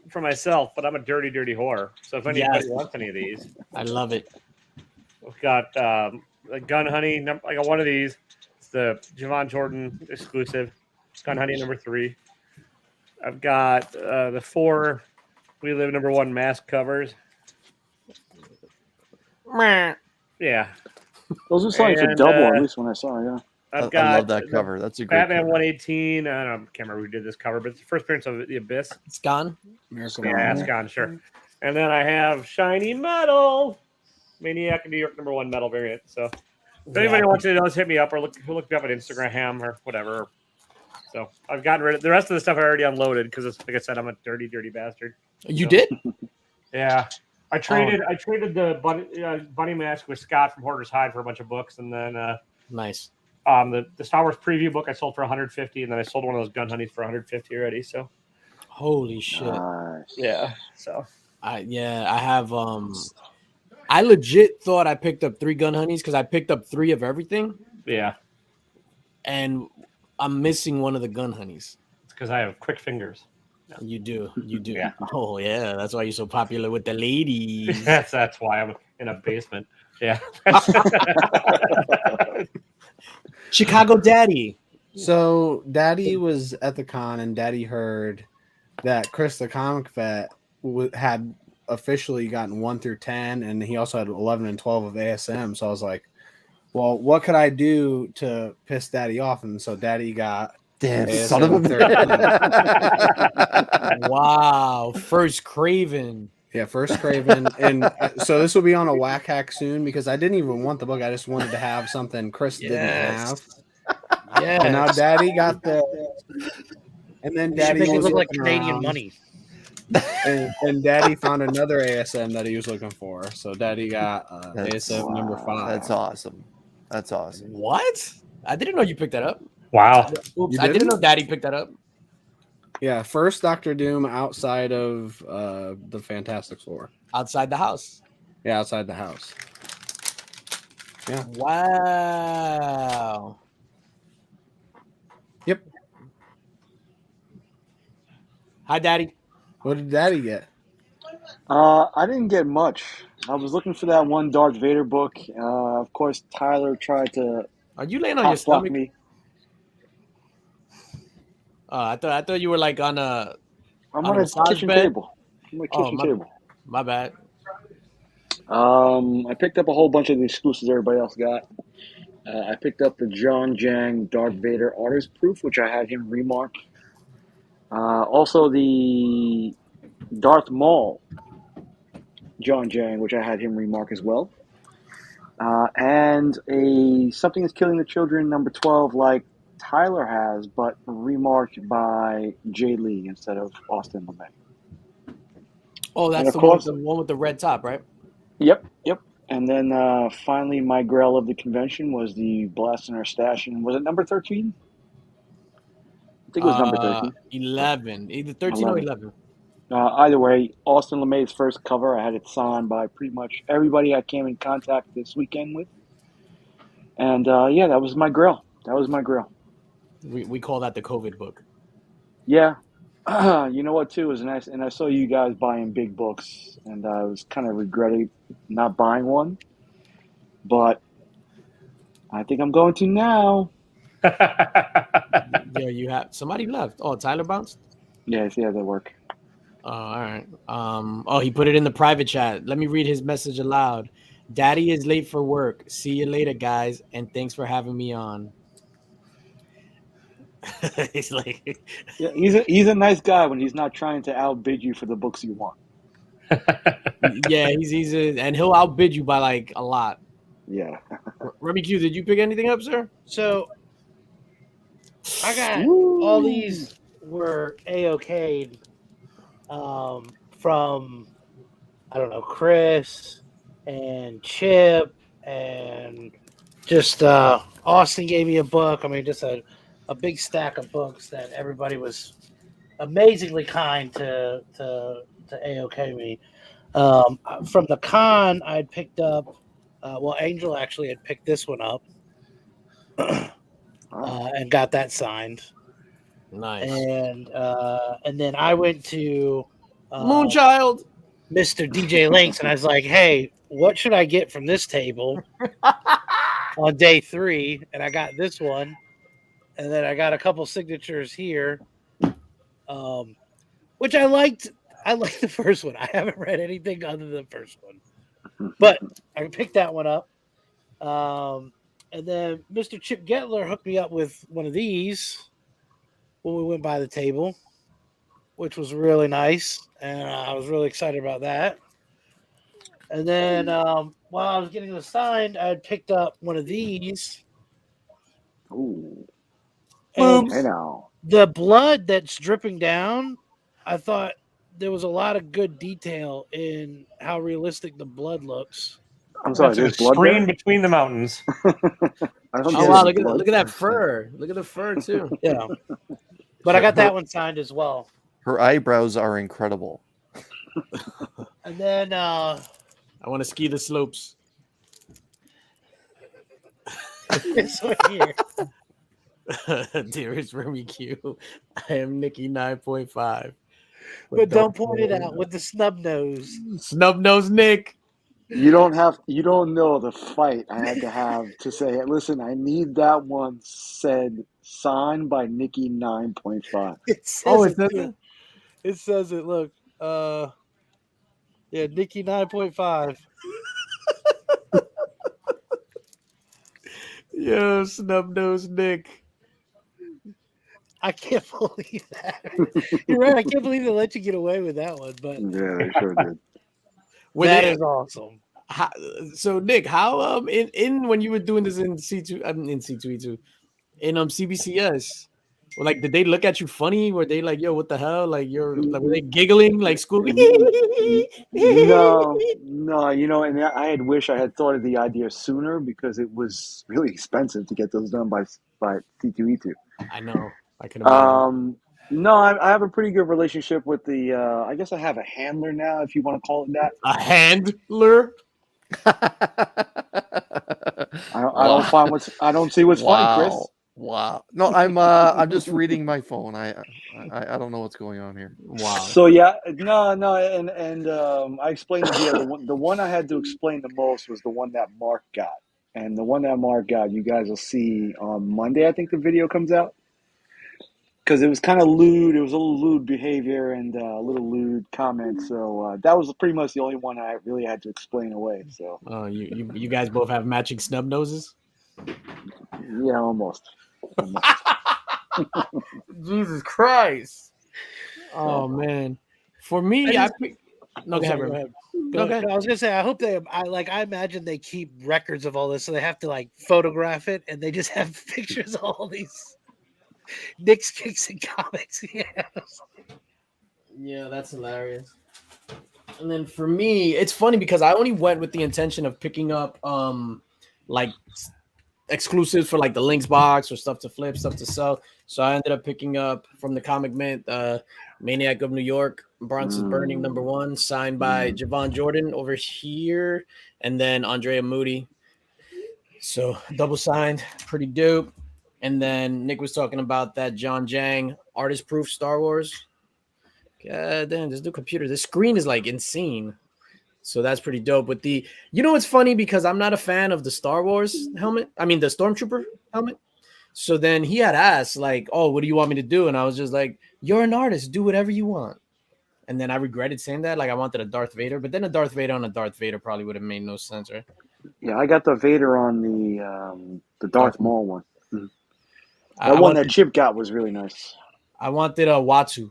for myself, but I'm a dirty whore. So if anybody wants any of these, I love it. we've got a Gun Honey. I got one of these. It's the Javon Jordan exclusive. Gun Honey #3. I've got the 4 We Live #1 mask covers. Yeah. Those are signed for And, double, at least when I saw, yeah. I've I got love that the cover. That's a great Batman cover. 118. I can't remember who did this cover, but it's the first appearance of the Abyss. It's gone. Miracle Yeah, it's Mile. gone, sure. And then I have Shiny Metal, Maniac and New York #1 metal variant. So if anybody wants to know, just hit me up or look me up on Instagram or whatever. So I've gotten rid of the rest of the stuff I already unloaded because, like I said, I'm a dirty bastard. You So, did? Yeah. I traded the bunny mask with Scott from Hoarder's Hide for a bunch of books, and then Nice. the Star Wars preview book I sold for 150, and then I sold one of those gun honeys for 150 already. So Holy shit. yeah. So I have I legit thought I picked up 3 gun honeys because I picked up 3 of everything, yeah, and I'm missing one of the gun honeys. it's because I have quick fingers. You do. Yeah. Oh yeah, that's why you're so popular with the ladies. That's why I'm in a basement. Yeah. Chicago Daddy. So Daddy was at the con, and Daddy heard that Chris the Comic Vet had officially gotten 1 through 10, and he also had 11 and 12 of ASM. So I was like, well, what could I do to piss Daddy off? And so Daddy got Damn ASM son of a 13. Wow, first Craven. Yeah, first Craven. And so this will be on a whack hack soon because I didn't even want the book. I just wanted to have something Chris didn't have. Yeah. And now Daddy got the. And then Daddy Make it was look like looking Canadian around, money. and Daddy found another ASM that he was looking for. So Daddy got ASM number 5. That's awesome. That's awesome. What? I didn't know you picked that up. Wow. Oops, You I didn't didn't? know Daddy picked that up. Yeah, first Doctor Doom outside of the Fantastic Four. Outside the house. Yeah, outside the house. Yeah. Wow. Yep. Hi, Daddy. What did Daddy get? I didn't get much. I was looking for that one Darth Vader book. Of course, Tyler tried to Are you laying on your hot block stomach? me. I thought you were like on a. I'm On on a a massage kitchen bed? table. I'm on a kitchen table. My bad. I picked up a whole bunch of the exclusives everybody else got. I picked up the John Jang Darth Vader Artist Proof, which I had him remark. Also the Darth Maul John Jang, which I had him remark as well. And a Something is Killing the Children number 12, like Tyler has, but remarked by Jay Lee instead of Austin LeMay. Oh, And that's of the course- one with the red top, right? Yep. And then finally, my grail of the convention was the Blast in Our Stash. And was it number 13? I think it was number 13. 11. Either 13 or 11. Either way, Austin LeMay's first cover, I had it signed by pretty much everybody I came in contact this weekend with. And yeah, that was my grail. We call that the COVID book. Yeah. You know what, too? It was nice. And I saw you guys buying big books, and I was kind of regretting not buying one. But I think I'm going to now. Yeah, you have somebody left. Oh, Tyler bounced. Yeah, see how that work. All right. Oh, he put it in the private chat. Let me read his message aloud. Daddy is late for work. See you later, guys, and thanks for having me on. He's like, Yeah, he's a nice guy when he's not trying to outbid you for the books you want. yeah, and he'll outbid you by like a lot. Yeah. Remy Q, did you pick anything up, sir? So I got Woo. all these were A-okayed from, I don't know, Chris and Chip, and just Austin gave me a book. I mean, just a big stack of books that everybody was amazingly kind to A-okay me. From the con, I'd picked up, Angel actually had picked this one up and got that signed. Nice. And then I went to Moonchild. Mr. DJ Linx, and I was like, hey, what should I get from this table on day 3? And I got this one. And then I got a couple signatures here, which I liked. I liked the first one. I haven't read anything other than the first one. But I picked that one up. And then Mr. Chip Getler hooked me up with one of these when we went by the table, which was really nice. And I was really excited about that. And then while I was getting this signed, I had picked up one of these. Ooh. And Hey now. the blood that's dripping down, I thought there was a lot of good detail in how realistic the blood looks. I'm sorry, That's an there's blood extreme there? between the mountains. I don't Oh get wow, any blood. look at that fur. Look at the fur too. Yeah. But I got that one signed as well. Her eyebrows are incredible. And then I want to ski the slopes. this one here. Dearest Remy Q, I am Nikki 9.5. But don't point it out with the snub nose. Snub nose Nick. You don't know the fight I had to have to say, listen, I need that one said signed by Nikki 9.5. It says Oh, it, it says too. it? It says it. Look. Yeah, Nikki 9.5. Yo, snub nose Nick. I can't believe that. You're right. I can't believe they let you get away with that one, but Yeah, they sure did. that is awesome. How, so Nick, how in when you were doing this in C2 in C2E2 in CBCS, like did they look at you funny? Were they like, yo, what the hell? Like you're like were they giggling like school? No, and I had wished I had thought of the idea sooner because it was really expensive to get those done by C2E2. I know. I can imagine. No, I have a pretty good relationship with the. I guess I have a handler now, if you want to call it that. A handler? I don't see what's funny, Chris. Wow. No, I'm just reading my phone. I don't know what's going on here. Wow. So yeah, no, and I explained it. Yeah, the one I had to explain the most was the one that Mark got, and the one that Mark got, you guys will see on Monday. I think the video comes out because it was kind of lewd. It was a little lewd behavior and a little lewd comments. So that was pretty much the only one I really had to explain away. So you guys both have matching snub noses? yeah, almost. Jesus Christ. Oh man. For me, go ahead. Go ahead. I was gonna say I hope I imagine they keep records of all this, so they have to like photograph it and they just have pictures of all these Nick's kicks and comics. Yeah, that's hilarious. And then for me, it's funny because I only went with the intention of picking up like exclusives for like the Linx box or stuff to flip, stuff to sell. So I ended up picking up from the Comic Mint Maniac of New York, Bronze's Burning #1, signed by Javon Jordan over here, and then Andrea Moody. So double signed, pretty dope. And then Nick was talking about that John Jang artist proof Star Wars. God damn, this new computer, this screen is like insane. So that's pretty dope. With the, it's funny because I'm not a fan of the Star Wars helmet. I mean, the Stormtrooper helmet. So then he had asked, like, oh, what do you want me to do? And I was just like, you're an artist. Do whatever you want. And then I regretted saying that. Like, I wanted a Darth Vader. But then a Darth Vader on a Darth Vader probably would have made no sense, right? Yeah, I got the Vader on the Darth Maul one. Mm-hmm. That Chip got was really nice. I wanted a Watsu.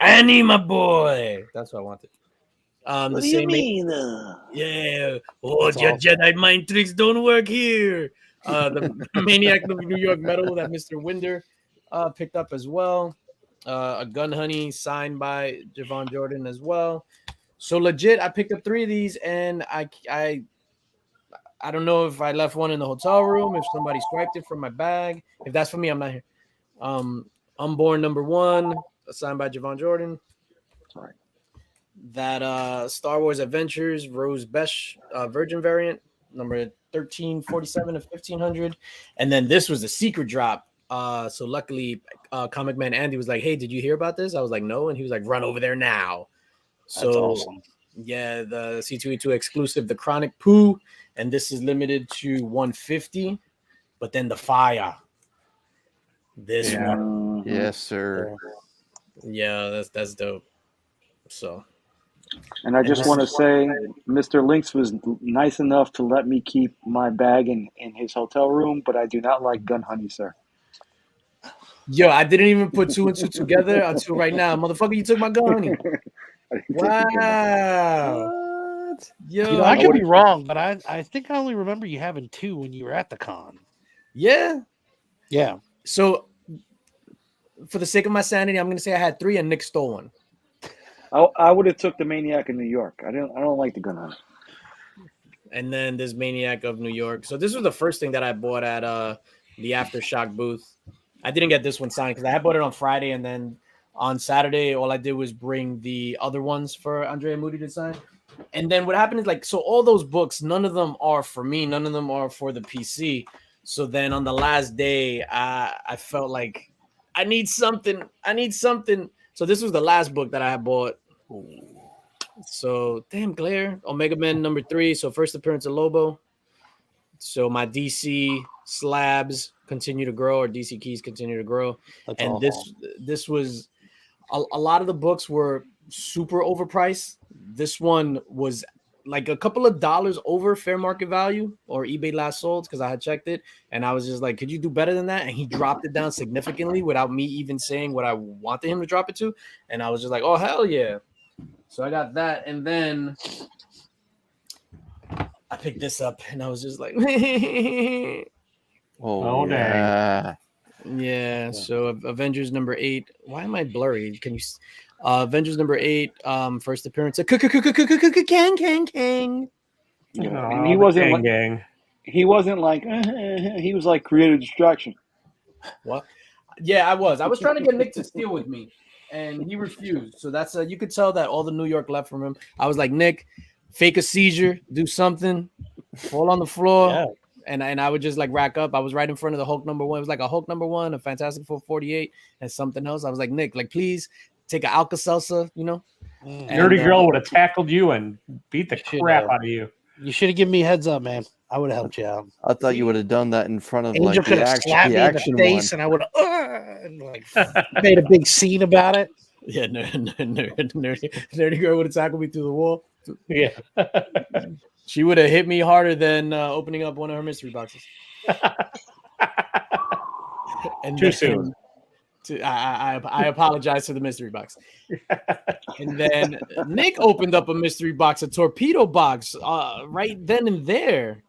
Annie, my boy. That's what I wanted. What do you mean? Yeah. Oh, your Jedi mind tricks don't work here. The Maniac of New York medal that Mr. Winder picked up as well. A Gun Honey signed by Javon Jordan as well. So legit, I picked up 3 of these, and I don't know if I left one in the hotel room, if somebody swiped it from my bag. If that's for me, I'm not here. Unborn #1, signed by Javon Jordan. Sorry. That Star Wars Adventures Rose Besh Virgin variant, number 1347 of 1500. And then this was a secret drop. So luckily, Comic Man Andy was like, hey, did you hear about this? I was like, no. And he was like, run over there now. So that's awesome. Yeah, the C2E2 exclusive, the Chronic Pooh. And this is limited to 150. But then the fire. This one. Yes, sir. Yeah, that's dope. So And I just want to say, Mr. Linx was nice enough to let me keep my bag in his hotel room, but I do not like gun honey, sir. Yo, I didn't even put two and two together until right now. Motherfucker, you took my gun honey. Wow. What? Yo, I could be wrong, but I think I only remember you having 2 when you were at the con. yeah. Yeah. So for the sake of my sanity, I'm gonna say I had 3 and Nick stole one. I would have took the Maniac in New York. I don't like the gun honey. And then this Maniac of New York. So this was the first thing that I bought at the Aftershock booth. I didn't get this one signed because I had bought it on Friday, and then on Saturday, all I did was bring the other ones for Andrea Moody to sign. And then what happened is, like, so all those books, none of them are for me, none of them are for the PC. So then on the last day, I felt like I need something. So this was the last book that I had bought. So damn, Glare, Omega Man number 3. So first appearance of Lobo. So my DC slabs continue to grow, or DC keys continue to grow. That's and awful. this was a lot of the books were super overpriced. This one was like a couple of dollars over fair market value or eBay last sold, because I had checked it, and I was just like, could you do better than that? And he dropped it down significantly without me even saying what I wanted him to drop it to. And I was just like, oh, hell yeah. So I got that, and then I picked this up, and I was just like, Oh, dang. yeah. So Avengers number 8. Why am I blurry? Can you? Avengers number 8. First appearance of Kang. Yeah. And he wasn't like, gang. he wasn't like he was like creative distraction. What? Yeah, I was trying to get Nick to steal with me, and he refused. So that's you could tell that all the New York left from him. I was like, Nick, fake a seizure, do something, fall on the floor. Yeah. And I would just like rack up. I was right in front of the Hulk number 1. It was like a Hulk number 1, a Fantastic Four 48, and something else. I was like, Nick, like, please take an Alka-Seltzer, you know? Nerdy girl would have tackled you and beat the crap out of you. You should have given me a heads up, man. I would have helped you out. I thought you would have done that in front of Angel like could the have action, slapped the me in the action face, one. and I would have like made a big scene about it. Yeah, nerdy girl would have tackled me through the wall. Yeah. She would have hit me harder than opening up one of her mystery boxes. And Too soon. I apologize to the mystery box. And then Nick opened up a mystery box, a torpedo box, right then and there.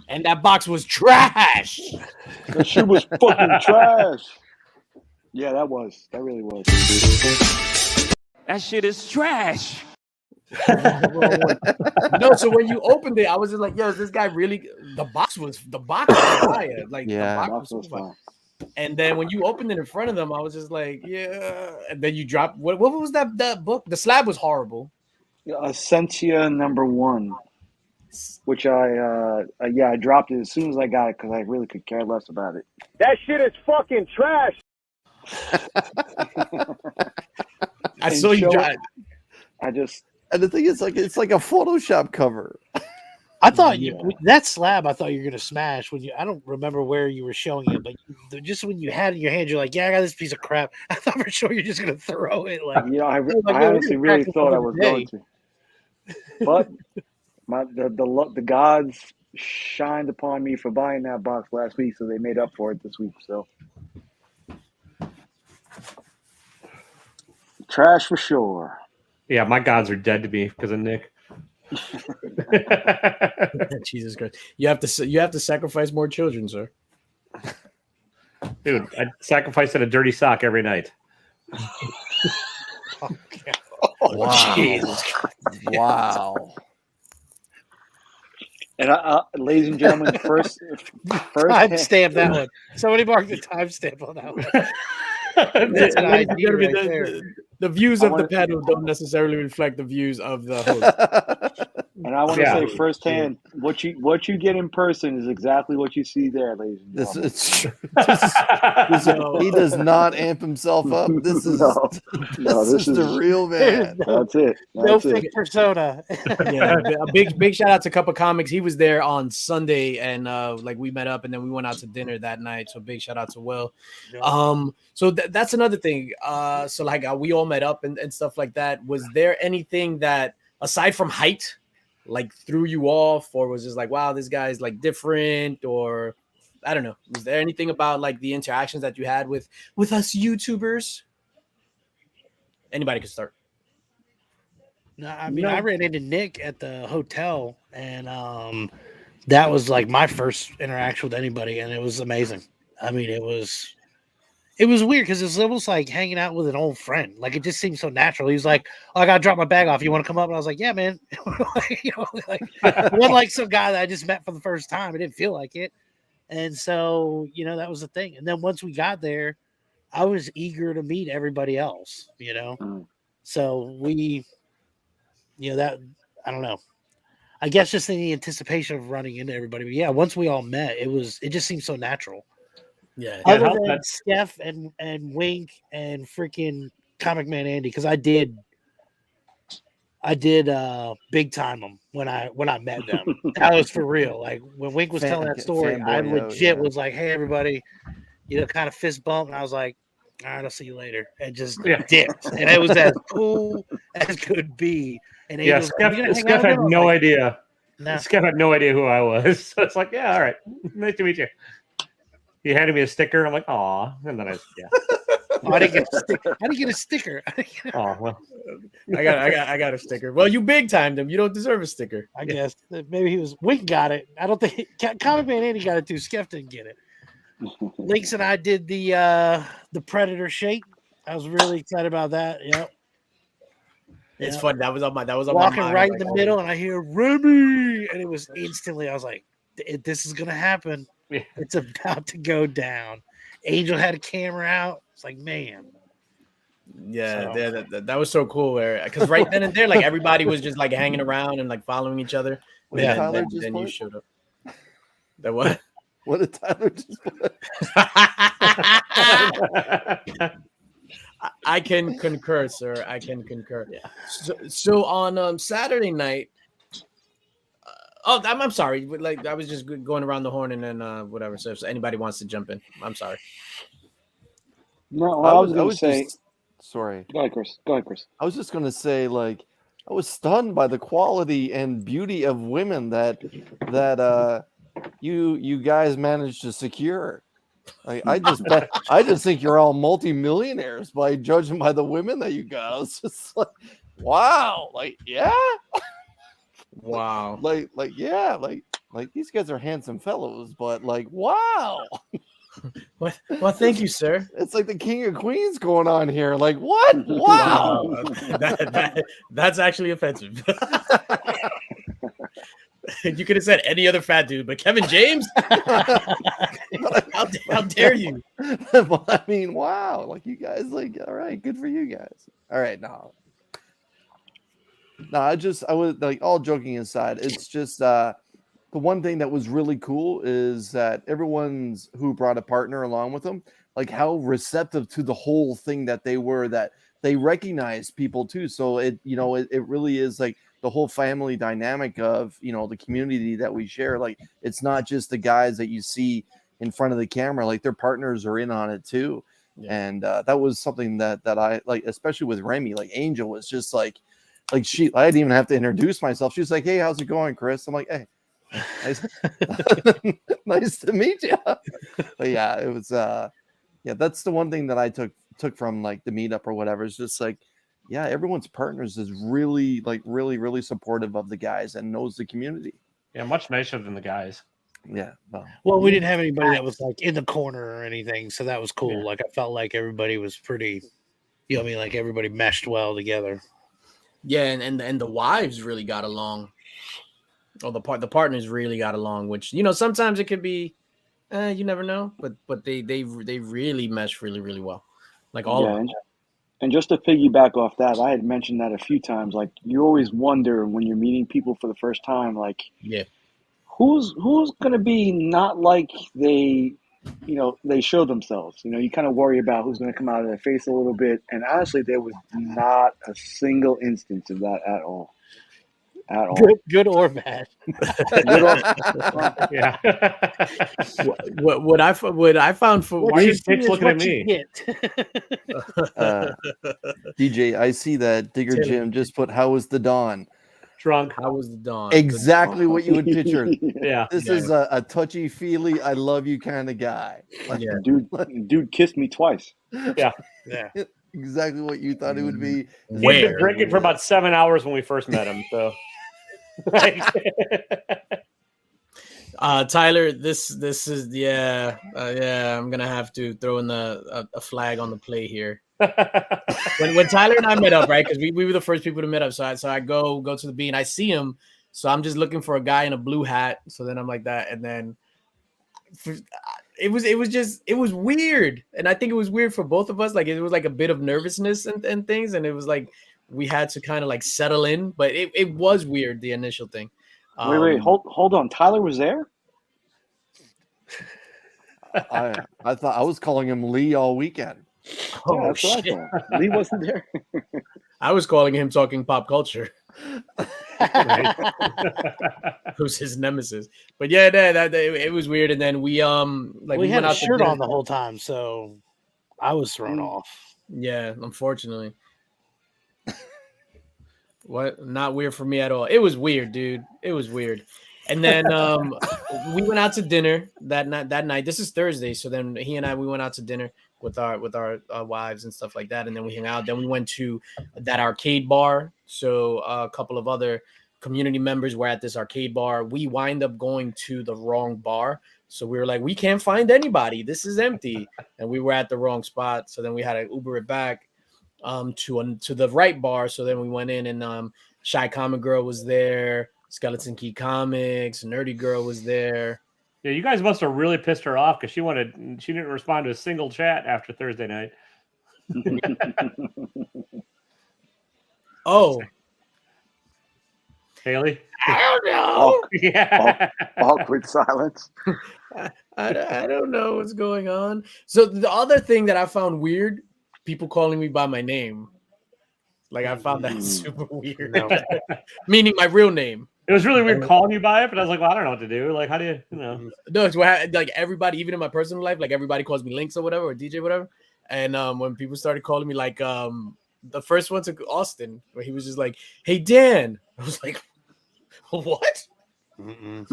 And that box was trash. That shit was fucking trash. Yeah, that really was. That shit is trash. No, so when you opened it, I was just like, yo, is this guy really? The box was fire. Like, Yeah. the box was fire. And then when you opened it in front of them, I was just like, yeah. And then you dropped what was that book? The slab was horrible. Essentia number 1, which I dropped it as soon as I got it because I really could care less about it. That shit is fucking trash. I saw you drop it. And the thing is, like, it's like a Photoshop cover. I thought that slab. I thought you were gonna smash when you. I don't remember where you were showing it, but just when you had it in your hand, you're like, "Yeah, I got this piece of crap." I thought for sure you're just gonna throw it. Like, I honestly really thought I was going to, but the gods shined upon me for buying that box last week, so they made up for it this week. So trash for sure. Yeah, my gods are dead to me because of Nick. Jesus Christ! You have to sacrifice more children, sir. Dude, I sacrifice in a dirty sock every night. Wow. Jesus. Wow. And ladies and gentlemen, first Timestamp that one. Somebody mark the timestamp on that one. That's an Ladies and idea gentlemen, right there. the views of the panel don't necessarily reflect the views of the host. And I want to Yeah. say firsthand, what you get in person is exactly what you see there, ladies and This gentlemen. is true. He does not amp himself up. This is this is the is real man. that's it. No That's it. fake persona. Yeah, a big shout out to Cup of Comics. He was there on Sunday, and like we met up, and then we went out to dinner that night. So big shout out to Will. So that's another thing. So like we all met up and stuff like that. Was there anything that aside from height, like threw you off, or was just like, wow, this guy's like different, or I don't know. Was there anything about like the interactions that you had with us YouTubers? Anybody can start. No, I mean, I ran into Nick at the hotel, and that was like my first interaction with anybody, and it was amazing. I mean, it was weird because it's almost like hanging out with an old friend. Like it just seemed so natural. He was like, "Oh, I gotta drop my bag off. You want to come up?" And I was like, "Yeah, man." It wasn't like some guy that I just met for the first time. It didn't feel like it, and so that was the thing. And then once we got there, I was eager to meet everybody else. So we. That I don't know. I guess just in the anticipation of running into everybody. But yeah, once we all met, it just seemed so natural. Yeah. Other than Steph and Wink and freaking Comic Man Andy, because I did big time them when I met them. That was for real. Like when Wink was telling that story, I legit was like, "Hey, everybody," kind of fist bump, and I was like, "All right, I'll see you later," and just dipped. And it was as cool as could be. And Steph had no idea. No. Steph had no idea who I was. So it's like, yeah, all right, nice to meet you. He handed me a sticker. I'm like, aw, and then I didn't get a sticker. I didn't get a sticker. Oh well, I got a sticker. Well, you big timed him. You don't deserve a sticker. I guess maybe Wink got it. I don't think Comic Man Andy got it too. Skeff didn't get it. Linx and I did the Predator shake. I was really excited about that. Yep. It's fun. That was on walking my mind. right in the middle, and I hear Remy, and it was instantly. I was like, "This is gonna happen. Yeah. It's about to go down." Angel had a camera out. It's like, man. Yeah, that was so cool. Because right then and there, like everybody was just like hanging around and like following each other. Then you showed up. That what? What did Tyler just put? I can concur, sir. I can concur. Yeah. So on Saturday night. I'm sorry. Like I was just going around the horn and then whatever. So if anybody wants to jump in, I'm sorry. No, I was going to say. Sorry. Go ahead, Chris. I was just going to say, like, I was stunned by the quality and beauty of women that you guys managed to secure. Like, I just think you're all multimillionaires by judging by the women that you got. I was just like, wow, like yeah, wow, like yeah, like these guys are handsome fellows, but like wow. Well, thank you, sir. It's like the king of queens going on here. Like what? Wow, that's actually offensive. You could have said any other fat dude, but Kevin James? How dare you? Well, I mean, wow. Like, you guys, like, all right, good for you guys. All right, no, I was like, all joking aside, it's just the one thing that was really cool is that everyone's who brought a partner along with them, like how receptive to the whole thing that they were, that they recognize people too. So it really is like the whole family dynamic of, the community that we share. Like, it's not just the guys that you see in front of the camera, like their partners are in on it too. Yeah. And that was something that I like, especially with Remy. Like Angel was just like I didn't even have to introduce myself. She's like, "Hey, how's it going, Chris?" I'm like, "Hey, nice to meet you." But yeah, it was that's the one thing that I took from like the meetup or whatever. It's just like, yeah, everyone's partners is really really supportive of the guys and knows the community. Yeah, much nicer than the guys. Yeah. Well, we didn't have anybody that was like in the corner or anything, so that was cool. Yeah. Like I felt like everybody was pretty, like everybody meshed well together. Yeah, and the wives really got along. Or the partners really got along, which sometimes it could be, you never know, but they really mesh really really well, like all of them. And just to piggyback off that, I had mentioned that a few times. Like, you always wonder when you're meeting people for the first time, like, Yeah. who's gonna be not like they show themselves. You kind of worry about who's gonna come out of their face a little bit. And honestly, there was not a single instance of that at all. At all. Good or bad. Good or- Yeah. What I found for Why are you you see bitch is looking at what you me? get. DJ, I see that Digger Taylor. Jim just put "How was the dawn?" Drunk. how was the dawn? Exactly what you would picture. Yeah. This Yeah. is a touchy feely, I love you kind of guy. Like, Yeah. Dude kissed me twice. Yeah. exactly what you thought it would be. He'd Where? been drinking for about 7 hours when we first met him. So, Tyler, this is I'm gonna have to throw in a flag on the play here. When Tyler and I met up, right? Because we were the first people to meet up. So I go to the B and I see him. So I'm just looking for a guy in a blue hat. So then I'm like that, and then it was weird, and I think it was weird for both of us. Like it was like a bit of nervousness and things, and it was like we had to kind of like settle in. But it was weird, the initial thing. Wait, hold on. Tyler was there? I thought I was calling him Lee all weekend. Oh, Yeah, that's what I shit. thought. Lee wasn't there. I was calling him talking pop culture. Who's his nemesis? But yeah, it was weird. And then we we went had a out to shirt dinner. on the whole time, so I was thrown off. Yeah, unfortunately. What? Not weird for me at all. It was weird, dude. It was weird. And then we went out to dinner that night. This is Thursday, so then he and I we went out to dinner with our wives and stuff like that, and then we hung out. Then we went to that arcade bar. So a couple of other community members were at this arcade bar. We wind up going to the wrong bar, so we were like, we can't find anybody. This is empty, and we were at the wrong spot. So then we had to Uber it back to the right bar. So then we went in, and Shy Comic Girl was there. Skeleton Key Comics, Nerdy Girl was there. yeah, you guys must have really pissed her off because she didn't respond to a single chat after Thursday night. Oh, Haley? I don't know. Yeah. Awkward silence. I don't know what's going on. So the other thing that I found weird, people calling me by my name. Like I found that super weird. No. Meaning my real name. It was really weird calling you by it, but I was like, well, I don't know what to do. Like, how do you know? No, it's what like everybody, even in my personal life, like everybody calls me Linx or whatever, or DJ, whatever. And when people started calling me like the first one to Austin, where he was just like, "Hey Dan," I was like, "What?" I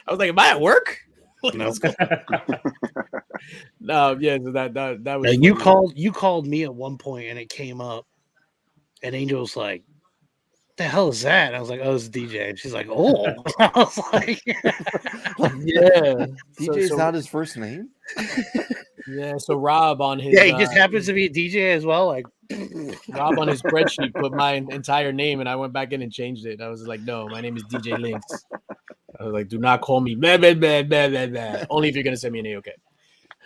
was like, "Am I at work?" No. No, yeah, so that was. Now, funny. you called me at one point and it came up, and Angel was like, "The hell is that?" And I was like, "Oh, it's DJ." And she's like, "Oh," I was like, Yeah, DJ's so, not his first name. yeah. So Rob on his "Yeah, he just happens to be a DJ as well." Like, Rob on his spreadsheet put my entire name, and I went back in and changed it. I was like, "No, my name is DJ Linx." I was like, "Do not call me blah, blah, blah, blah, blah, blah. Only if you're gonna send me an A-OK."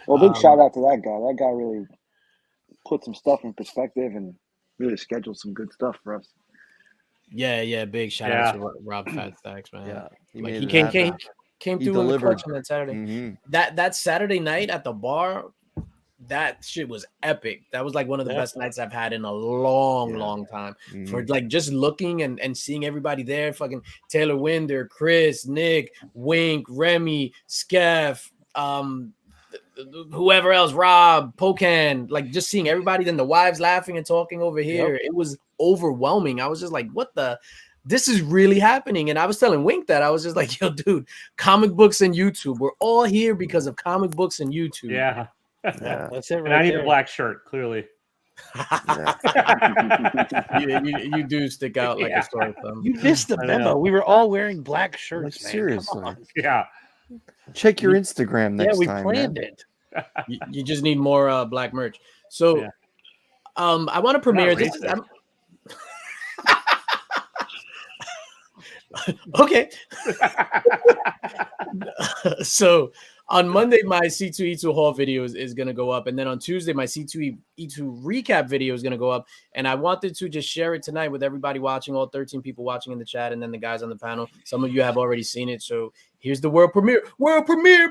Well, big shout out to that guy. That guy really put some stuff in perspective and really scheduled some good stuff for us. Yeah, big shout out to Rob Fat Stacks, man. Yeah, Like, made he it came happen. through in the delivered. clutch on that Saturday. Mhm. That Saturday night at the bar, that shit was epic. That was like one of the best nights I've had in a long time. For like just looking and seeing everybody there, fucking Taylor Winder, Chris, Nick, Wink, Remy, Skeff, whoever else, Rob, Pocan, like just seeing everybody, then the wives laughing and talking over here. It was overwhelming. I was just like, what the? This is really happening. And I was telling Wink that I was just like, yo, dude, comic books and YouTube. We're all here because of comic books and YouTube. Yeah. Yeah. that's it. And Right I need there. a black shirt, clearly. you do stick out like a sore thumb. You missed the I know. memo. We were all wearing black shirts, Like, man. seriously. Come on. Yeah. Check your Instagram next Yeah, we time. planned man. it. You just need more black merch. So Yeah. I want to premiere this. racist. Okay. So on Monday, my C2E2 haul video is going to go up. And then on Tuesday, my C2E2 recap video is going to go up. And I wanted to just share it tonight with everybody watching, all 13 people watching in the chat, and then the guys on the panel. Some of you have already seen it. So here's the world premiere. World premiere.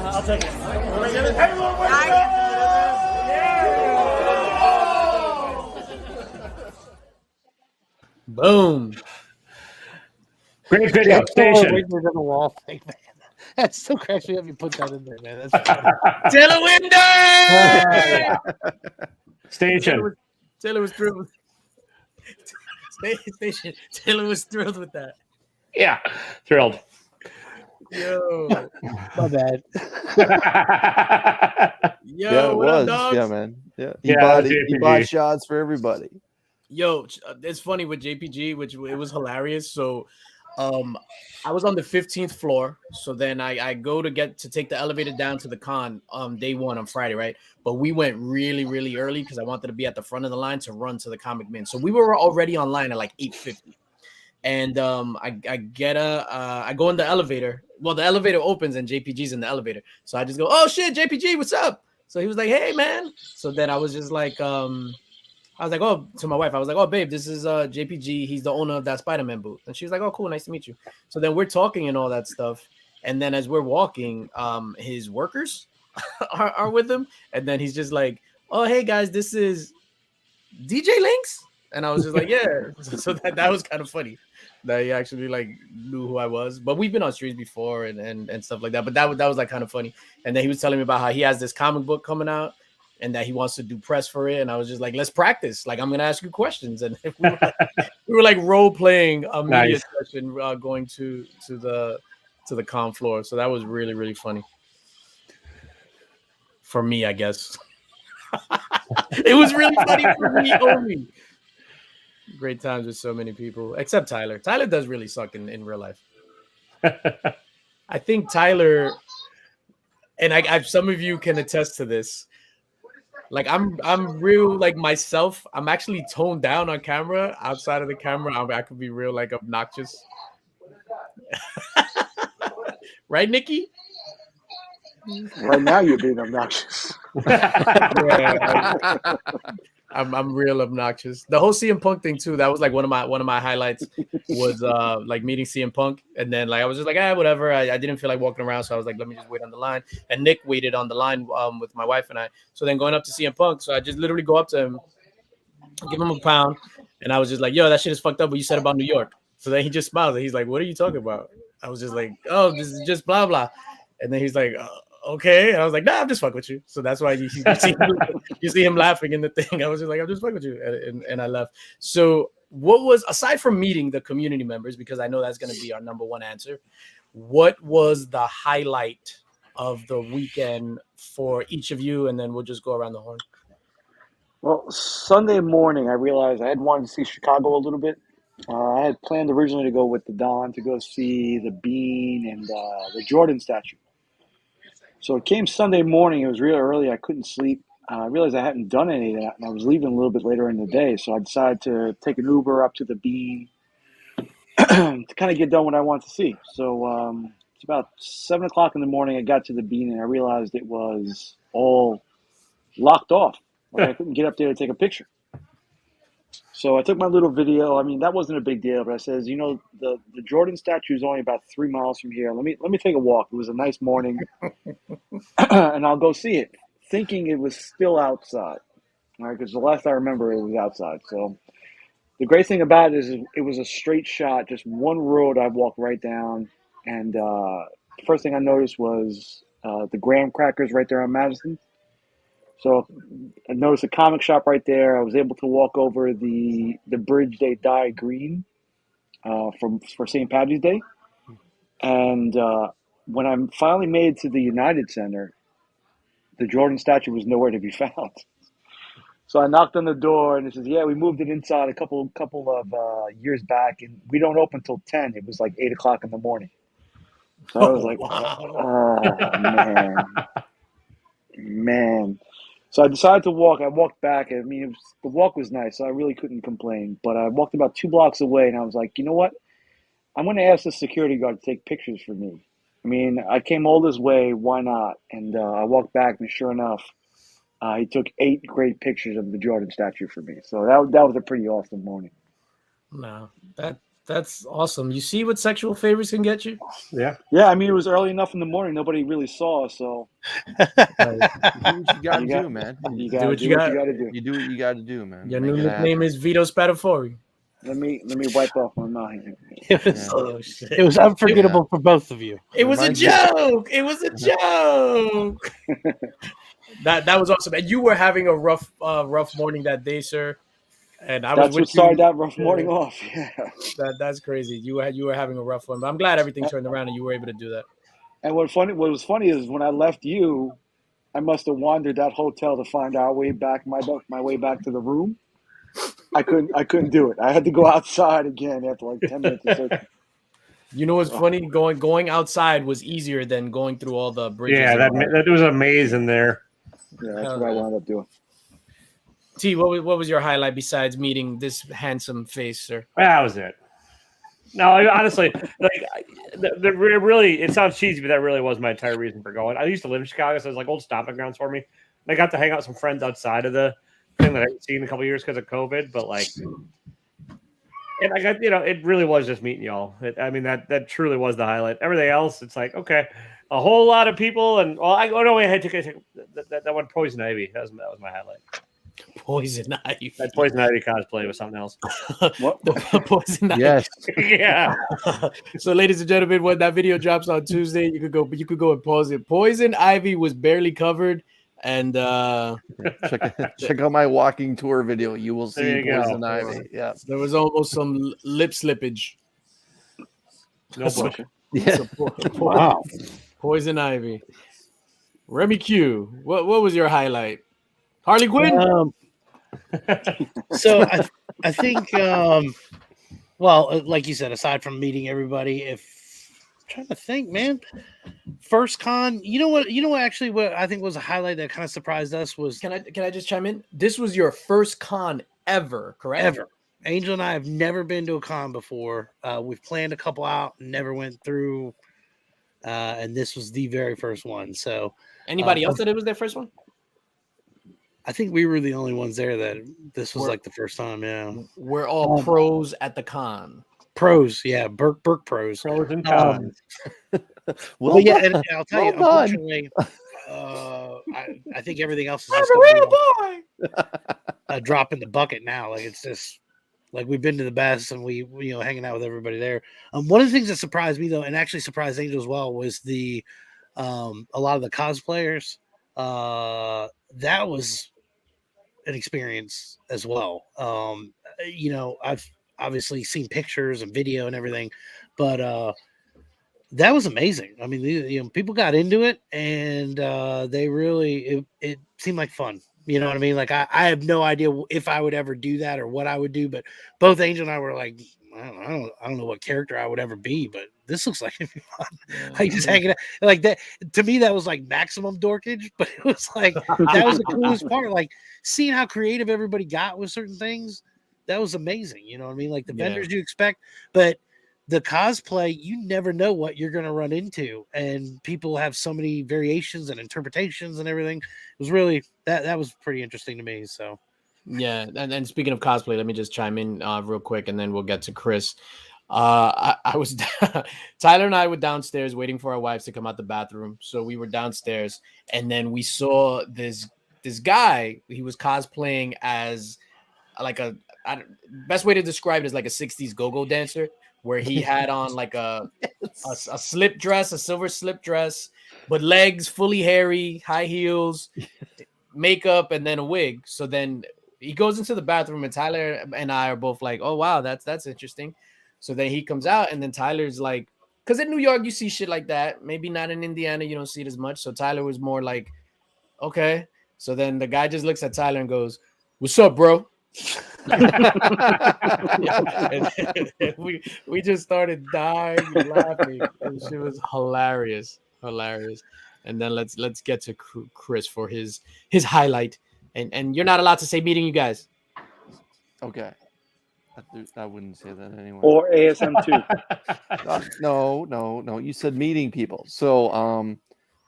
I'll take it. Boom. Great video. Station. On the wall thing, man. That still cracks me up. You put that in there, man. That's funny. Taylor Winder! Station. Taylor was thrilled with Station. Taylor was thrilled with that. Yeah, thrilled. Yo. My bad. Yo, Yeah, it what up, was. dogs? Yeah, man. Yeah, Yeah, he JPG. bought shots for everybody. Yo, it's funny with JPG, which it was hilarious. So, I was on the 15th floor. So then I go to take the elevator down to the con day one on Friday, right? But we went really, really early because I wanted to be at the front of the line to run to the Comic Min. So we were already online at like 8:50. And I go in the elevator. Well, the elevator opens and JPG's in the elevator. So I just go, oh shit, JPG, what's up? So he was like, hey man. So then I was just like, I was like, oh, to my wife, I was like, oh, babe, this is JPG. He's the owner of that Spider-Man booth. And she was like, oh, cool, nice to meet you. So then we're talking and all that stuff. And then as we're walking, his workers are with him. And then he's just like, oh, hey, guys, this is DJ Linx. And I was just like, yeah. So that was kind of funny that he actually like knew who I was. But we've been on streams before and stuff like that. But that was like kind of funny. And then he was telling me about how he has this comic book coming out and that he wants to do press for it. And I was just like, let's practice. Like, I'm going to ask you questions. And we were like role playing a media session going to the con floor. So that was really, really funny. For me, I guess. It was really funny for me only. Great times with so many people, except Tyler. Tyler does really suck in real life. I think Tyler, and I some of you can attest to this. Like I'm real like myself. I'm actually toned down on camera. Outside of the camera, I could be real like obnoxious. Right, Nikki? Right now, you're being obnoxious. Yeah, I'm real obnoxious. The whole CM Punk thing too. That was like one of my highlights was like meeting CM Punk, and then like I was just like whatever. I didn't feel like walking around, so I was like, let me just wait on the line. And Nick waited on the line with my wife and I. So then going up to CM Punk, so I just literally go up to him, give him a pound, and I was just like, yo, that shit is fucked up. What you said about New York. So then he just smiled and he's like, what are you talking about? I was just like, oh, this is just blah blah. And then he's like, okay. And I was like, nah, I'm just fucking with you. So that's why you see him laughing in the thing. I was just like, I'm just fucking with you. And I left. So what was, aside from meeting the community members, because I know that's going to be our number one answer, what was the highlight of the weekend for each of you? And then we'll just go around the horn. Well, Sunday morning, I realized I had wanted to see Chicago a little bit. I had planned originally to go with the Don to go see the Bean and the Jordan statue. So it came Sunday morning. It was real early. I couldn't sleep. I realized I hadn't done any of that, and I was leaving a little bit later in the day. So I decided to take an Uber up to the Bean to kind of get done what I want to see. So it's about 7 o'clock in the morning. I got to the Bean, and I realized it was all locked off. Like I couldn't get up there to take a picture. So I took my little video. I mean, that wasn't a big deal, but I says, you know, the Jordan statue is only about 3 miles from here. Let me take a walk. It was a nice morning, and I'll go see it, thinking it was still outside. All right, because the last I remember, it was outside. So the great thing about it is it was a straight shot, just one road I walked right down, and the first thing I noticed was the graham crackers right there on Madison. So I noticed a comic shop right there. I was able to walk over the bridge they dye green for St. Patty's Day. And when I finally made it to the United Center, the Jordan statue was nowhere to be found. So I knocked on the door, and it says, "Yeah, we moved it inside a couple of years back, and we don't open till 10." It was like 8 o'clock in the morning. So I was like, "Oh man." So I decided to walk. I walked back. I mean, the walk was nice, so I really couldn't complain. But I walked about 2 blocks away, and I was like, "You know what? I'm going to ask the security guard to take pictures for me." I mean, I came all this way. Why not? And I walked back, and sure enough, he took 8 great pictures of the Jordan statue for me. So that was a pretty awesome morning. No, that's awesome. You see what sexual favors can get you? Yeah. Yeah, I mean, it was early enough in the morning. Nobody really saw us, so You do what you gotta You do, got- man. you Do got to what do you what got. you got to do. You do what you gotta do, man. Your Make new it nickname happen. is Vito Spadafori. Let me wipe off my mind. It was, Oh shit! it was unforgettable for both of you. It was a Reminds me- joke. It was a joke. That was awesome. And you were having a rough morning that day, sir. And I was That's with what started you. that rough morning off. Yeah. That's crazy. You were having a rough one, but I'm glad everything turned around and you were able to do that. And what was funny is when I left you, I must have wandered that hotel to find our way back, my way back to the room. I couldn't do it. I had to go outside again after like 10 minutes of searching. You know what's funny? Going outside was easier than going through all the bridges. Yeah, that was a maze in there. Yeah, that's what I wound up doing. T, what was your highlight besides meeting this handsome face, sir? That was it. No, honestly, really, it sounds cheesy, but that really was my entire reason for going. I used to live in Chicago, so it was like old stomping grounds for me. And I got to hang out with some friends outside of the thing that I hadn't seen in a couple of years because of COVID. But and I got, it really was just meeting y'all. That truly was the highlight. Everything else, it's like, okay, a whole lot of people, and I had to take that one Poison Ivy. That was my highlight. Poison Ivy. That Poison Ivy cosplay was something else. What? The Poison Ivy. Yes. Yeah. So, ladies and gentlemen, when that video drops on Tuesday, you could go and pause it. Poison Ivy was barely covered, and Check out my walking tour video. You will There see you go. Poison Ivy. Yeah. there was almost some lip slippage. No So- bush. Yeah. so Wow. Poison Ivy. Remy Q, what was your highlight? Harley Quinn. So I think, well, like you said, aside from meeting everybody, I'm trying to think, man, first con, you know what actually what I think was a highlight that kind of surprised us was Can I just chime in? This was your first con ever, correct? ever. Angel and I have never been to a con before. We've planned a couple out, never went through, and this was the very first one. So Anybody else that it was their first one? I think we were the only ones there that this was like the first time. Yeah, We're all pros at the con. pros. Yeah, Burke pros. Pros and cons. Well, But yeah, and I'll tell you, Well done. unfortunately, I think everything else is just gonna be a drop in the bucket now. Like it's just like we've been to the best and we hanging out with everybody there. One of the things that surprised me though, and actually surprised Angel as well, was the a lot of the cosplayers. That was an experience as well. I've obviously seen pictures and video and everything, but that was amazing. I mean, people got into it and they really it seemed like fun. You know what I mean? Like I have no idea if I would ever do that or what I would do, but both Angel and I were like, I don't know what character I would ever be, but this looks like it'd be fun. Like just hanging out like that. To me, that was like maximum dorkage, but it was like that was the coolest part. Like seeing how creative everybody got with certain things, that was amazing. You know what I mean? Like the vendors you expect, but the cosplay, you never know what you're going to run into, and people have so many variations and interpretations and everything. It was really that was pretty interesting to me. So. Yeah, and speaking of cosplay, let me just chime in real quick, and then we'll get to Chris. I was Tyler and I were downstairs waiting for our wives to come out the bathroom, so we were downstairs, and then we saw this guy. He was cosplaying as like best way to describe it is like a '60s go-go dancer, where he had on like a slip dress, a silver slip dress, but legs fully hairy, high heels. makeup and then a wig. So then he goes into the bathroom, and Tyler and I are both like, "Oh wow, that's interesting." So then he comes out, and then Tyler's like, because in New York you see shit like that. Maybe not in Indiana, you don't see it as much. So Tyler was more like, "Okay." So then the guy just looks at Tyler and goes, "What's up, bro?" And we just started dying and laughing. And she was hilarious. And then let's get to Chris for his highlight. And you're not allowed to say meeting you guys. Okay. I wouldn't say that anyway. Or ASM2. No. You said meeting people. So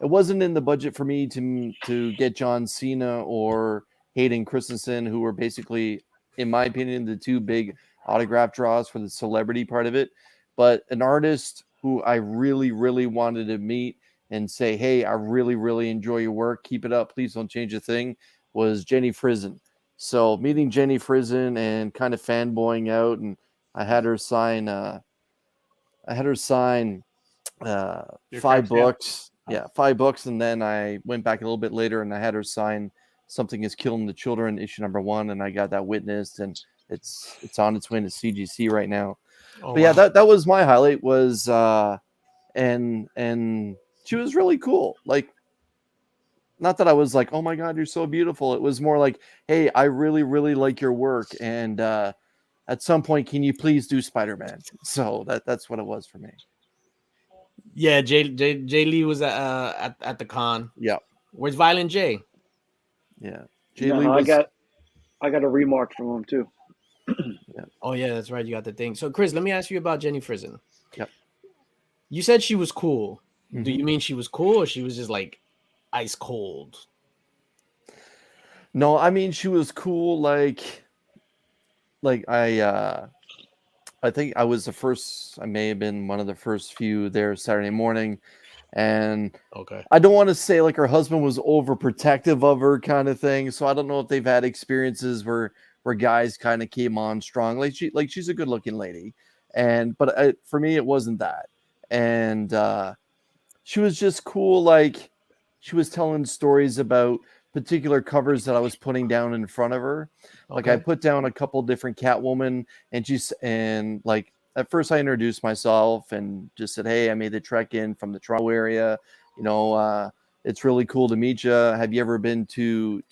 it wasn't in the budget for me to get John Cena or Hayden Christensen, who were basically, in my opinion, the two big autograph draws for the celebrity part of it. But an artist who I really, really wanted to meet and say, hey, I really, really enjoy your work. Keep it up. Please don't change a thing, was Jenny Frison. So meeting Jenny Frison and kind of fanboying out, and I had her sign Your 5 card books. Yeah, 5 books. And then I went back a little bit later and I had her sign Something is Killing the Children, issue number 1, and I got that witnessed, and it's on its way to CGC right now. Oh, but yeah, wow. that was my highlight, was and she was really cool. Like, not that I was like, oh my God, you're so beautiful. It was more like, hey, I really, really like your work, and at some point, can you please do Spider-Man? So that's what it was for me. Yeah, Jay Lee was at the con. Yeah. Where's Violent J? Yeah. I got a remark from him too. Yeah. Oh yeah, that's right. You got the thing. So Chris, let me ask you about Jenny Frison. Yep. You said she was cool. Mm-hmm. Do you mean she was cool, or she was just like ice cold? No, I mean, she was cool. Like I think I was I may have been one of the first few there Saturday morning. And okay, I don't want to say like her husband was overprotective of her kind of thing. So I don't know if they've had experiences where guys kind of came on strong. She's a good looking lady. But for me, it wasn't that. And she was just cool. Like, she was telling stories about particular covers that I was putting down in front of her. Like, I put down a couple different Catwoman, and like, at first I introduced myself and just said, hey, I made the trek in from the Toronto area. You know, it's really cool to meet you. Have you ever been to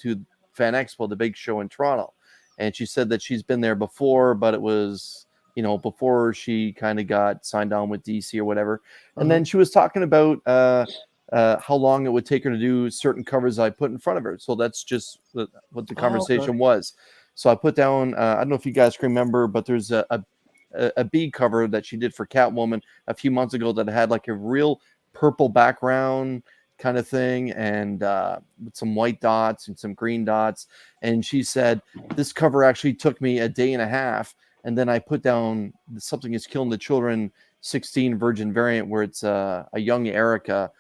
Fan Expo, the big show in Toronto? And she said that she's been there before, but it was, you know, before she kind of got signed on with DC or whatever. And then she was talking about how long it would take her to do certain covers I put in front of her. So that's just what the conversation was. So I put down, I don't know if you guys can remember, but there's a B cover that she did for Catwoman a few months ago that had like a real purple background kind of thing, and with some white dots and some green dots. And she said, this cover actually took me a day and a half. And then I put down Something is Killing the Children 16 Virgin variant, where it's a young Erica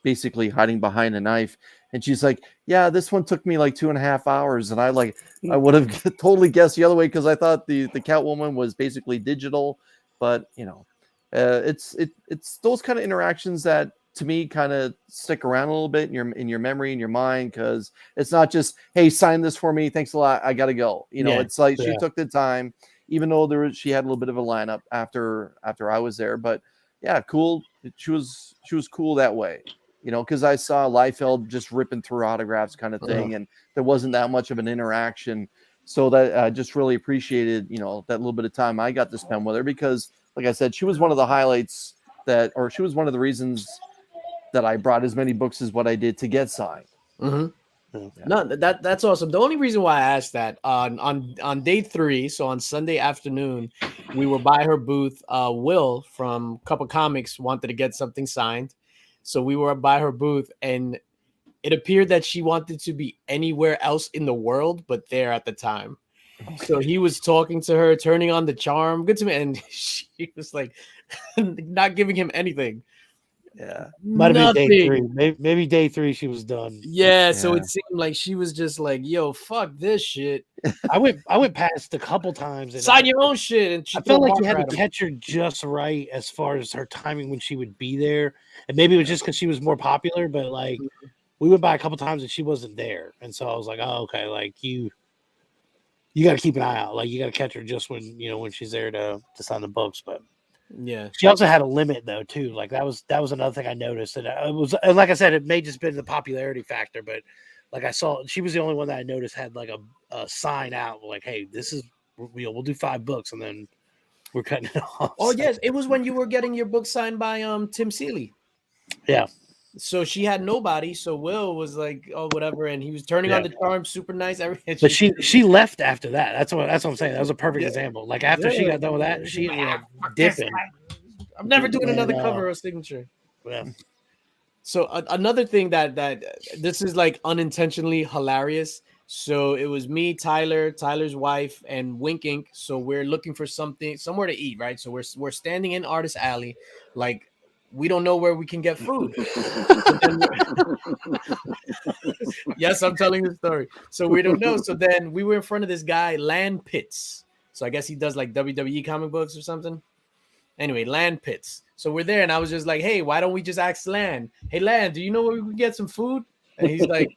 basically hiding behind a knife. And she's like, yeah, this one took me like 2.5 hours. And I would have totally guessed the other way, because I thought the Catwoman was basically digital. But, you know, it's those kind of interactions that, to me, kind of stick around a little bit in your memory, in your mind, because it's not just, hey, sign this for me, thanks a lot, I gotta go. You know, it's like she took the time, even though she had a little bit of a lineup after I was there. But yeah, cool. She was cool that way. You know, because I saw Liefeld just ripping through autographs kind of thing, and there wasn't that much of an interaction. So that I just really appreciated, you know, that little bit of time I got to spend with her, because, like I said, she was one of the highlights she was one of the reasons that I brought as many books as what I did to get signed. Mm-hmm. Yeah. No, that's awesome. The only reason why I asked that, on day 3, so on Sunday afternoon, we were by her booth. Will from Cup of Comics wanted to get something signed. So we were by her booth, and it appeared that she wanted to be anywhere else in the world but there at the time. Okay. So he was talking to her, turning on the charm. Good to me. And she was like not giving him anything. Yeah. Might have been day 3. Maybe day 3 she was done. Yeah, so it seemed like she was just like, yo, fuck this shit. I went past a couple times and sign your own shit. And I felt like you had to catch her just right as far as her timing when she would be there. And maybe it was just because she was more popular, but like we went by a couple times and she wasn't there, and so I was like, oh, okay, like you got to keep an eye out, like you got to catch her just when when she's there to sign the books. But Yeah. she also had a limit though too. Like that was another thing I noticed, and it was, and like I said, it may just been the popularity factor, but like I saw, she was the only one that I noticed had like a sign out like, hey, this is we'll do 5 books, and then we're cutting it off. Oh yes, it was when you were getting your book signed by Tim Seeley. Yeah. So she had nobody. So Will was like, oh, whatever, and he was turning on the charm, super nice. Everything. But she left after that. That's what I'm saying. That was a perfect example. Like after she got done with that, she ended up dipping. I'm never doing another cover or signature. Yeah. So another thing that this is like unintentionally hilarious. So it was me, Tyler's wife, and Wink Inc. So we're looking for somewhere to eat, right? So we're standing in Artist Alley, like we don't know where we can get food. Yes, I'm telling the story. So we don't know. So then we were in front of this guy, Land Pitts. So I guess he does like WWE comic books or something. Anyway, Land Pitts. So we're there, and I was just like, hey, why don't we just ask Land? Hey, Land, do you know where we can get some food? And he's like,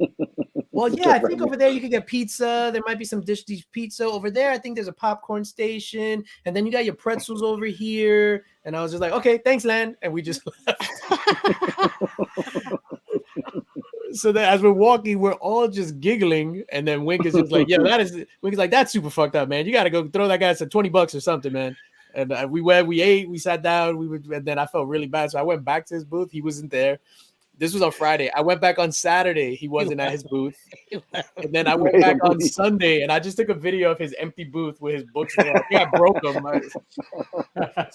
well, yeah, I think over there you can get pizza. There might be some dish pizza over there. I think there's a popcorn station. And then you got your pretzels over here. And I was just like, okay, thanks, Land. And we just left. So then as we're walking, we're all just giggling. And then Wink is just like, yo, Wink is like, that's super fucked up, man. You got to go throw that guy some $20 or something, man. And we went, we ate, we sat down, and then I felt really bad. So I went back to his booth. He wasn't there. This was on Friday. I went back on Saturday. He wasn't at his booth. And then I went back on Sunday, and I just took a video of his empty booth with his books there. I think I broke them.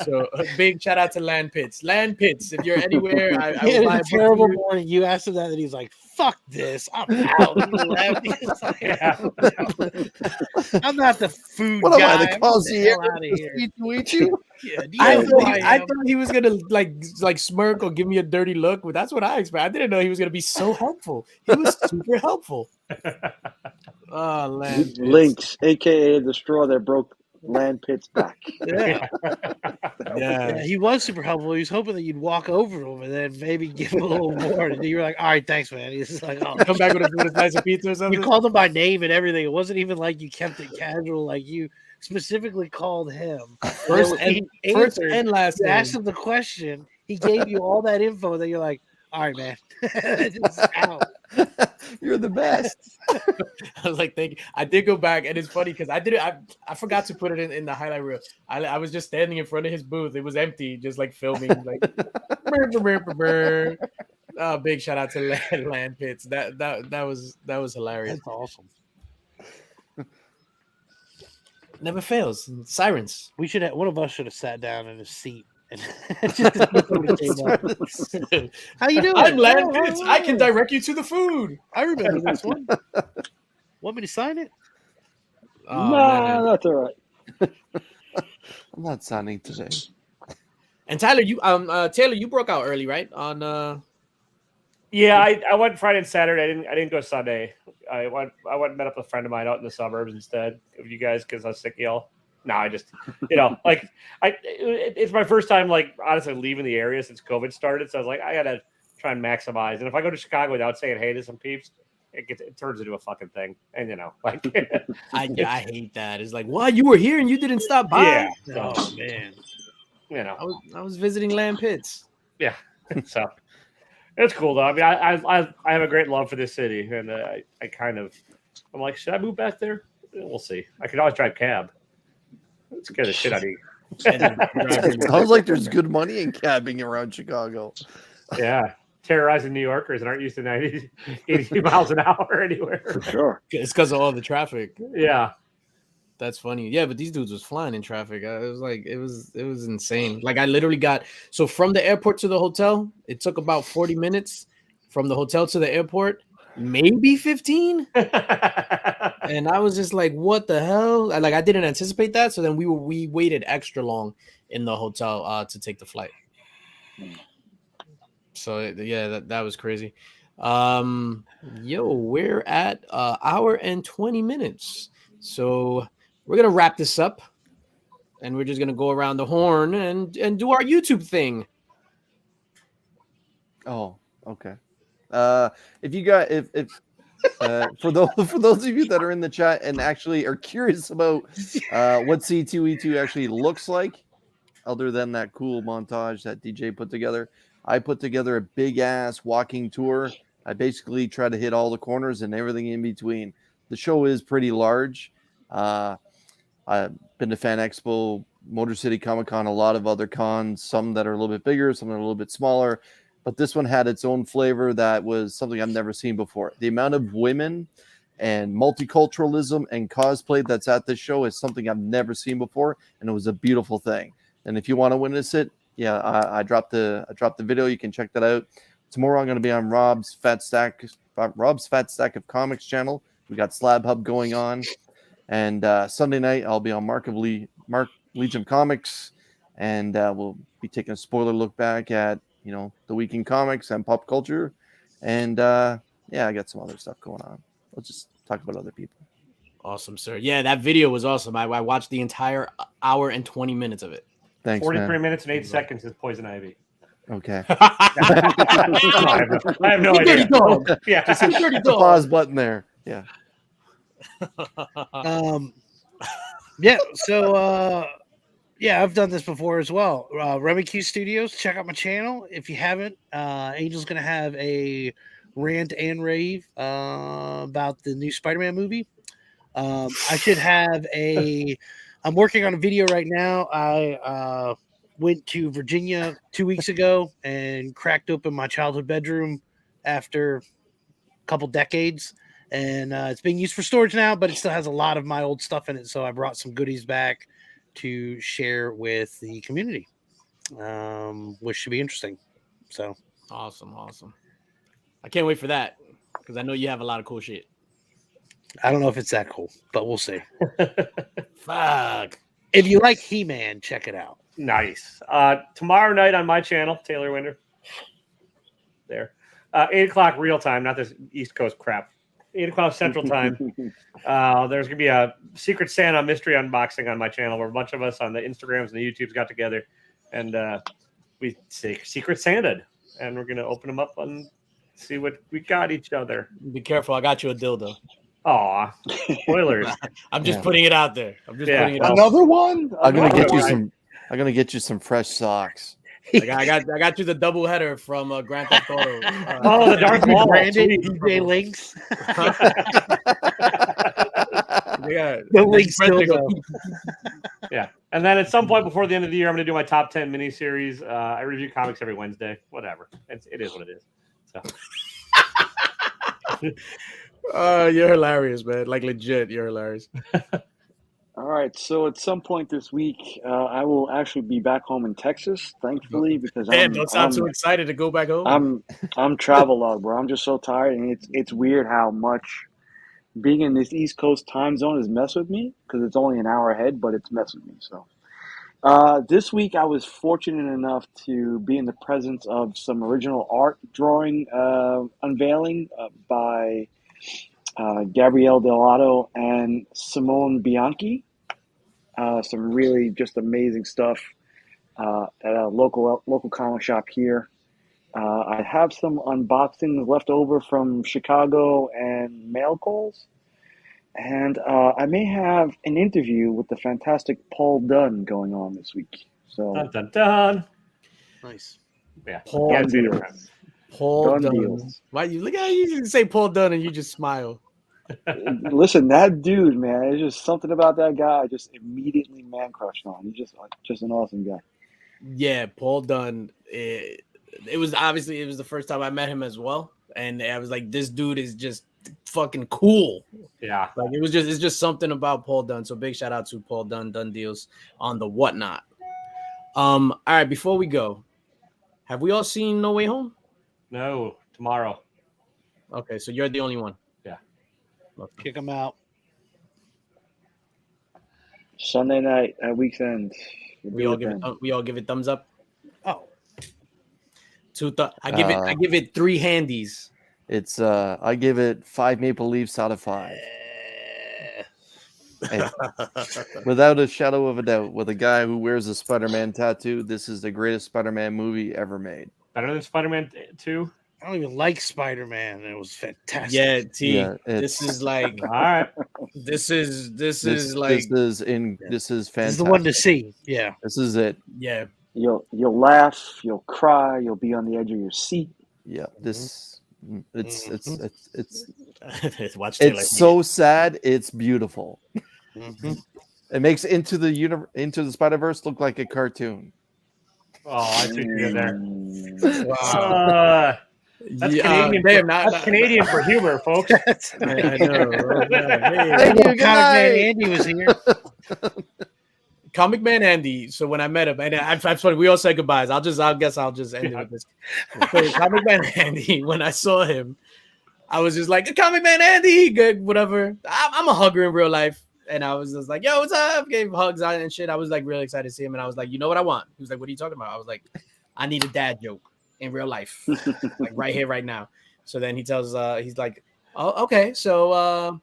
So a big shout out to Land Pitts. Land Pitts, if you're anywhere, I will buy a terrible morning. You asked him that, and he's like, fuck this. I'm out. I'm not the food what guy. Am I, the concierge out of here. C2E2? Yeah, I thought he was gonna like smirk or give me a dirty look, but that's what I expected. I didn't know he was gonna be so helpful. He was super helpful. Oh, Land Linx, aka the straw that broke Land Pitts back. Yeah, he was super helpful. He was hoping that you'd walk over to him and then maybe give him a little more. And you were like, all right, thanks, man. He's just like, oh, come back with a slice of pizza or something. You called him by name and everything. It wasn't even like you kept it casual. Like you specifically called him first and last. You asked him the question. He gave you all that info. That you're like, all right, man. You're the best. I was like, thank you. I did go back, and it's funny because I forgot to put it in the highlight reel. I was just standing in front of his booth. It was empty, just like filming. Like, big shout out to Land Pitts. That was hilarious. That's awesome. Never fails. Sirens. We should have, one of us should have sat down in his seat. And how you doing? I'm Land Pitts. I can direct you to the food. I remember this one. Want me to sign it? Oh, no, that's all right. I'm not signing today. And Tyler, Taylor, you broke out early, right? On Yeah, I went Friday and Saturday. I didn't go Sunday. I went and met up with a friend of mine out in the suburbs instead of you guys because I was sick of y'all. No, I just, like it's my first time, like, honestly leaving the area since COVID started. So I was like, I got to try and maximize. And if I go to Chicago without saying hey to some peeps, it turns into a fucking thing. And, like, I hate that. It's like, why you were here and you didn't stop by? Yeah. Oh, man. I was visiting Land Pitts. Yeah. So it's cool though. I mean, I have a great love for this city. And I'm like, should I move back there? We'll see. I could always drive cab. Let's get the shit out of you. Sounds like there's good money in cabbing around Chicago. Yeah. Terrorizing New Yorkers that aren't used to 90, 80 miles an hour anywhere. For sure. It's because of all the traffic. Yeah. That's funny. Yeah, but these dudes was flying in traffic. It was like, it was insane. Like I literally got, so from the airport to the hotel, it took about 40 minutes. From the hotel to the airport, maybe 15. And I was just like, what the hell? Like I didn't anticipate that. So then we waited extra long in the hotel to take the flight. So yeah, that was crazy. We're at hour and 20 minutes. So we're gonna wrap this up and we're just gonna go around the horn and do our YouTube thing. Oh, okay. If you got for those of you that are in the chat and actually are curious about what C2E2 actually looks like, other than that cool montage that DJ put together, I put together a big ass walking tour. I basically try to hit all the corners and everything in between. The show is pretty large. I've been to Fan Expo, Motor City Comic Con, a lot of other cons, some that are a little bit bigger, some that are a little bit smaller. But this one had its own flavor that was something I've never seen before. The amount of women and multiculturalism and cosplay that's at this show is something I've never seen before, and it was a beautiful thing. And if you want to witness it, yeah, I dropped the video. You can check that out. Tomorrow I'm going to be on Rob's Fat Stack of Comics channel. We got Slab Hub going on. And Sunday night, I'll be on Mark Legion Comics, and we'll be taking a spoiler look back at, the week in comics and pop culture. And I got some other stuff going on. Let's just talk about other people. Awesome, sir. Yeah, that video was awesome. I watched the entire hour and 20 minutes of it. Thanks, 43 man. minutes and 8 seconds is Poison Ivy. Okay. I have no idea. Yeah, just hit the pause button there. Yeah. I've done this before as well. Remy Q Studios, check out my channel if you haven't. Angel's gonna have a rant and rave about the new Spider-Man movie. I should have I'm working on a video right now. I went to Virginia 2 weeks ago and cracked open my childhood bedroom after a couple decades. And it's being used for storage now, but it still has a lot of my old stuff in it. So I brought some goodies back to share with the community, which should be interesting. So awesome. I can't wait for that because I know you have a lot of cool shit. I don't know if it's that cool, but we'll see. Fuck. If you like He-Man, check it out. Nice. Tomorrow night on my channel, Taylor Winder. There. 8 o'clock real time, not this East Coast crap. 8 o'clock Central Time. There's going to be a Secret Santa mystery unboxing on my channel where a bunch of us on the Instagrams and the YouTubes got together and we Secret Santa'd. And we're going to open them up and see what we got each other. Be careful. I got you a dildo. Aw, spoilers. I'm just putting it out there. I'm just putting it out. Another one? I'm going to get you some fresh socks. I got you the double header from Grand Theft Auto. The Darth Maul. Brandon, DJ Linx. The Linx dildo. Yeah. And then at some point before the end of the year, I'm going to do my top 10 miniseries. I review comics every Wednesday. Whatever. It is what it is. So. You're hilarious, man. Like legit, you're hilarious. All right, so at some point this week, I will actually be back home in Texas, thankfully, because don't sound so excited to go back home. I'm travel log, bro. I'm just so tired, and it's weird how much being in this East Coast time zone has messed with me because it's only an hour ahead, but it's messed with me. So this week I was fortunate enough to be in the presence of some original art drawing unveiling by Gabrielle Delato and Simone Bianchi. Some really just amazing stuff at a local comic shop here. I have some unboxings left over from Chicago and mail calls. And I may have an interview with the fantastic Paul Dunn going on this week. So dun, dun, dun. Nice. Yeah. Paul Dunn. Why you look at you say Paul Dunn and you just smile? Listen, that dude, man, it's just something about that guy I just immediately man crushed on. He's just an awesome guy. Yeah, Paul Dunn. It was the first time I met him as well, and I was like, this dude is just fucking cool. Yeah, like it's just something about Paul Dunn. So big shout out to Paul Dunn Deals on the whatnot. All right, before we go, have we all seen No Way Home? No, tomorrow. Okay, so you're the only one. Yeah. Okay. Kick them out. Sunday night at week's end. We all give it thumbs up. Oh. I give it 3 handies. It's I give it 5 maple leafs out of 5. Hey, without a shadow of a doubt, with a guy who wears a Spider-Man tattoo, this is the greatest Spider-Man movie ever made. Better than Spider-Man 2? I don't even like Spider-Man. It was fantastic. Yeah, T. Yeah, this is like All right. this is This like is fantastic. This is the one to see. Yeah. This is it. yeah. You'll laugh, you'll cry, you'll be on the edge of your seat. Yeah, this it's Watch Taylor. it's so sad. It's beautiful. Mhm. It makes into the Spider-Verse look like a cartoon. Oh, I see what you did there. Wow. That's Yeah, Canadian. damn, That's Canadian for humor, folks. I know. Hey. Thank you. Good Comic Man night. Andy was here. Comic Man Andy. So when I met him, and I'm funny, we all said goodbyes. I guess I'll just end it with this. So Comic Man Andy, when I saw him, I was just like, Comic Man Andy, good, whatever. I'm a hugger in real life. And I was just like, yo, what's up? Gave hugs out and shit. I was like really excited to see him. And I was like, you know what I want? He was like, what are you talking about? I was like, I need a dad joke in real life. Like right here, right now. So then he tells, he's like, oh, okay. So,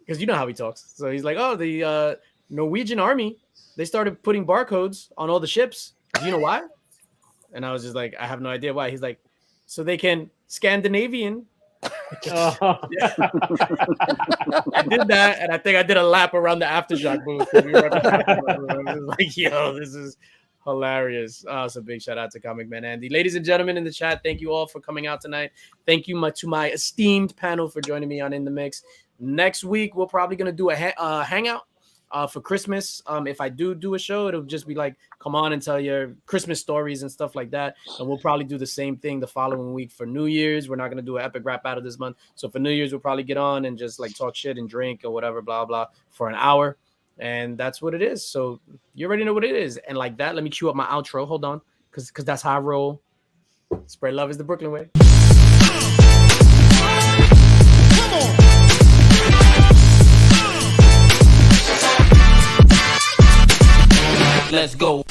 because you know how he talks. So he's like, oh, the Norwegian army, they started putting barcodes on all the ships. Do you know why? And I was just like, I have no idea why. He's like, so they can Scandinavian. Oh. Yeah. I did that, and I think I did a lap around the aftershock booth. I was like, yo, this is hilarious. So big shout out to Comic Man Andy. Ladies and gentlemen in the chat, thank you all for coming out tonight. Thank you to my esteemed panel for joining me on In the Mix. Next week, we're probably going to do a hangout for Christmas. If I do a show, it'll just be like, come on and tell your Christmas stories and stuff like that. And we'll probably do the same thing the following week for New Year's. We're not going to do an epic rap battle this month. So for New Year's, we'll probably get on and just like talk shit and drink or whatever, blah, blah, for an hour. And that's what it is. So you already know what it is. And like that, let me cue up my outro. Hold on. Because that's how I roll. Spread love is the Brooklyn way. Let's go.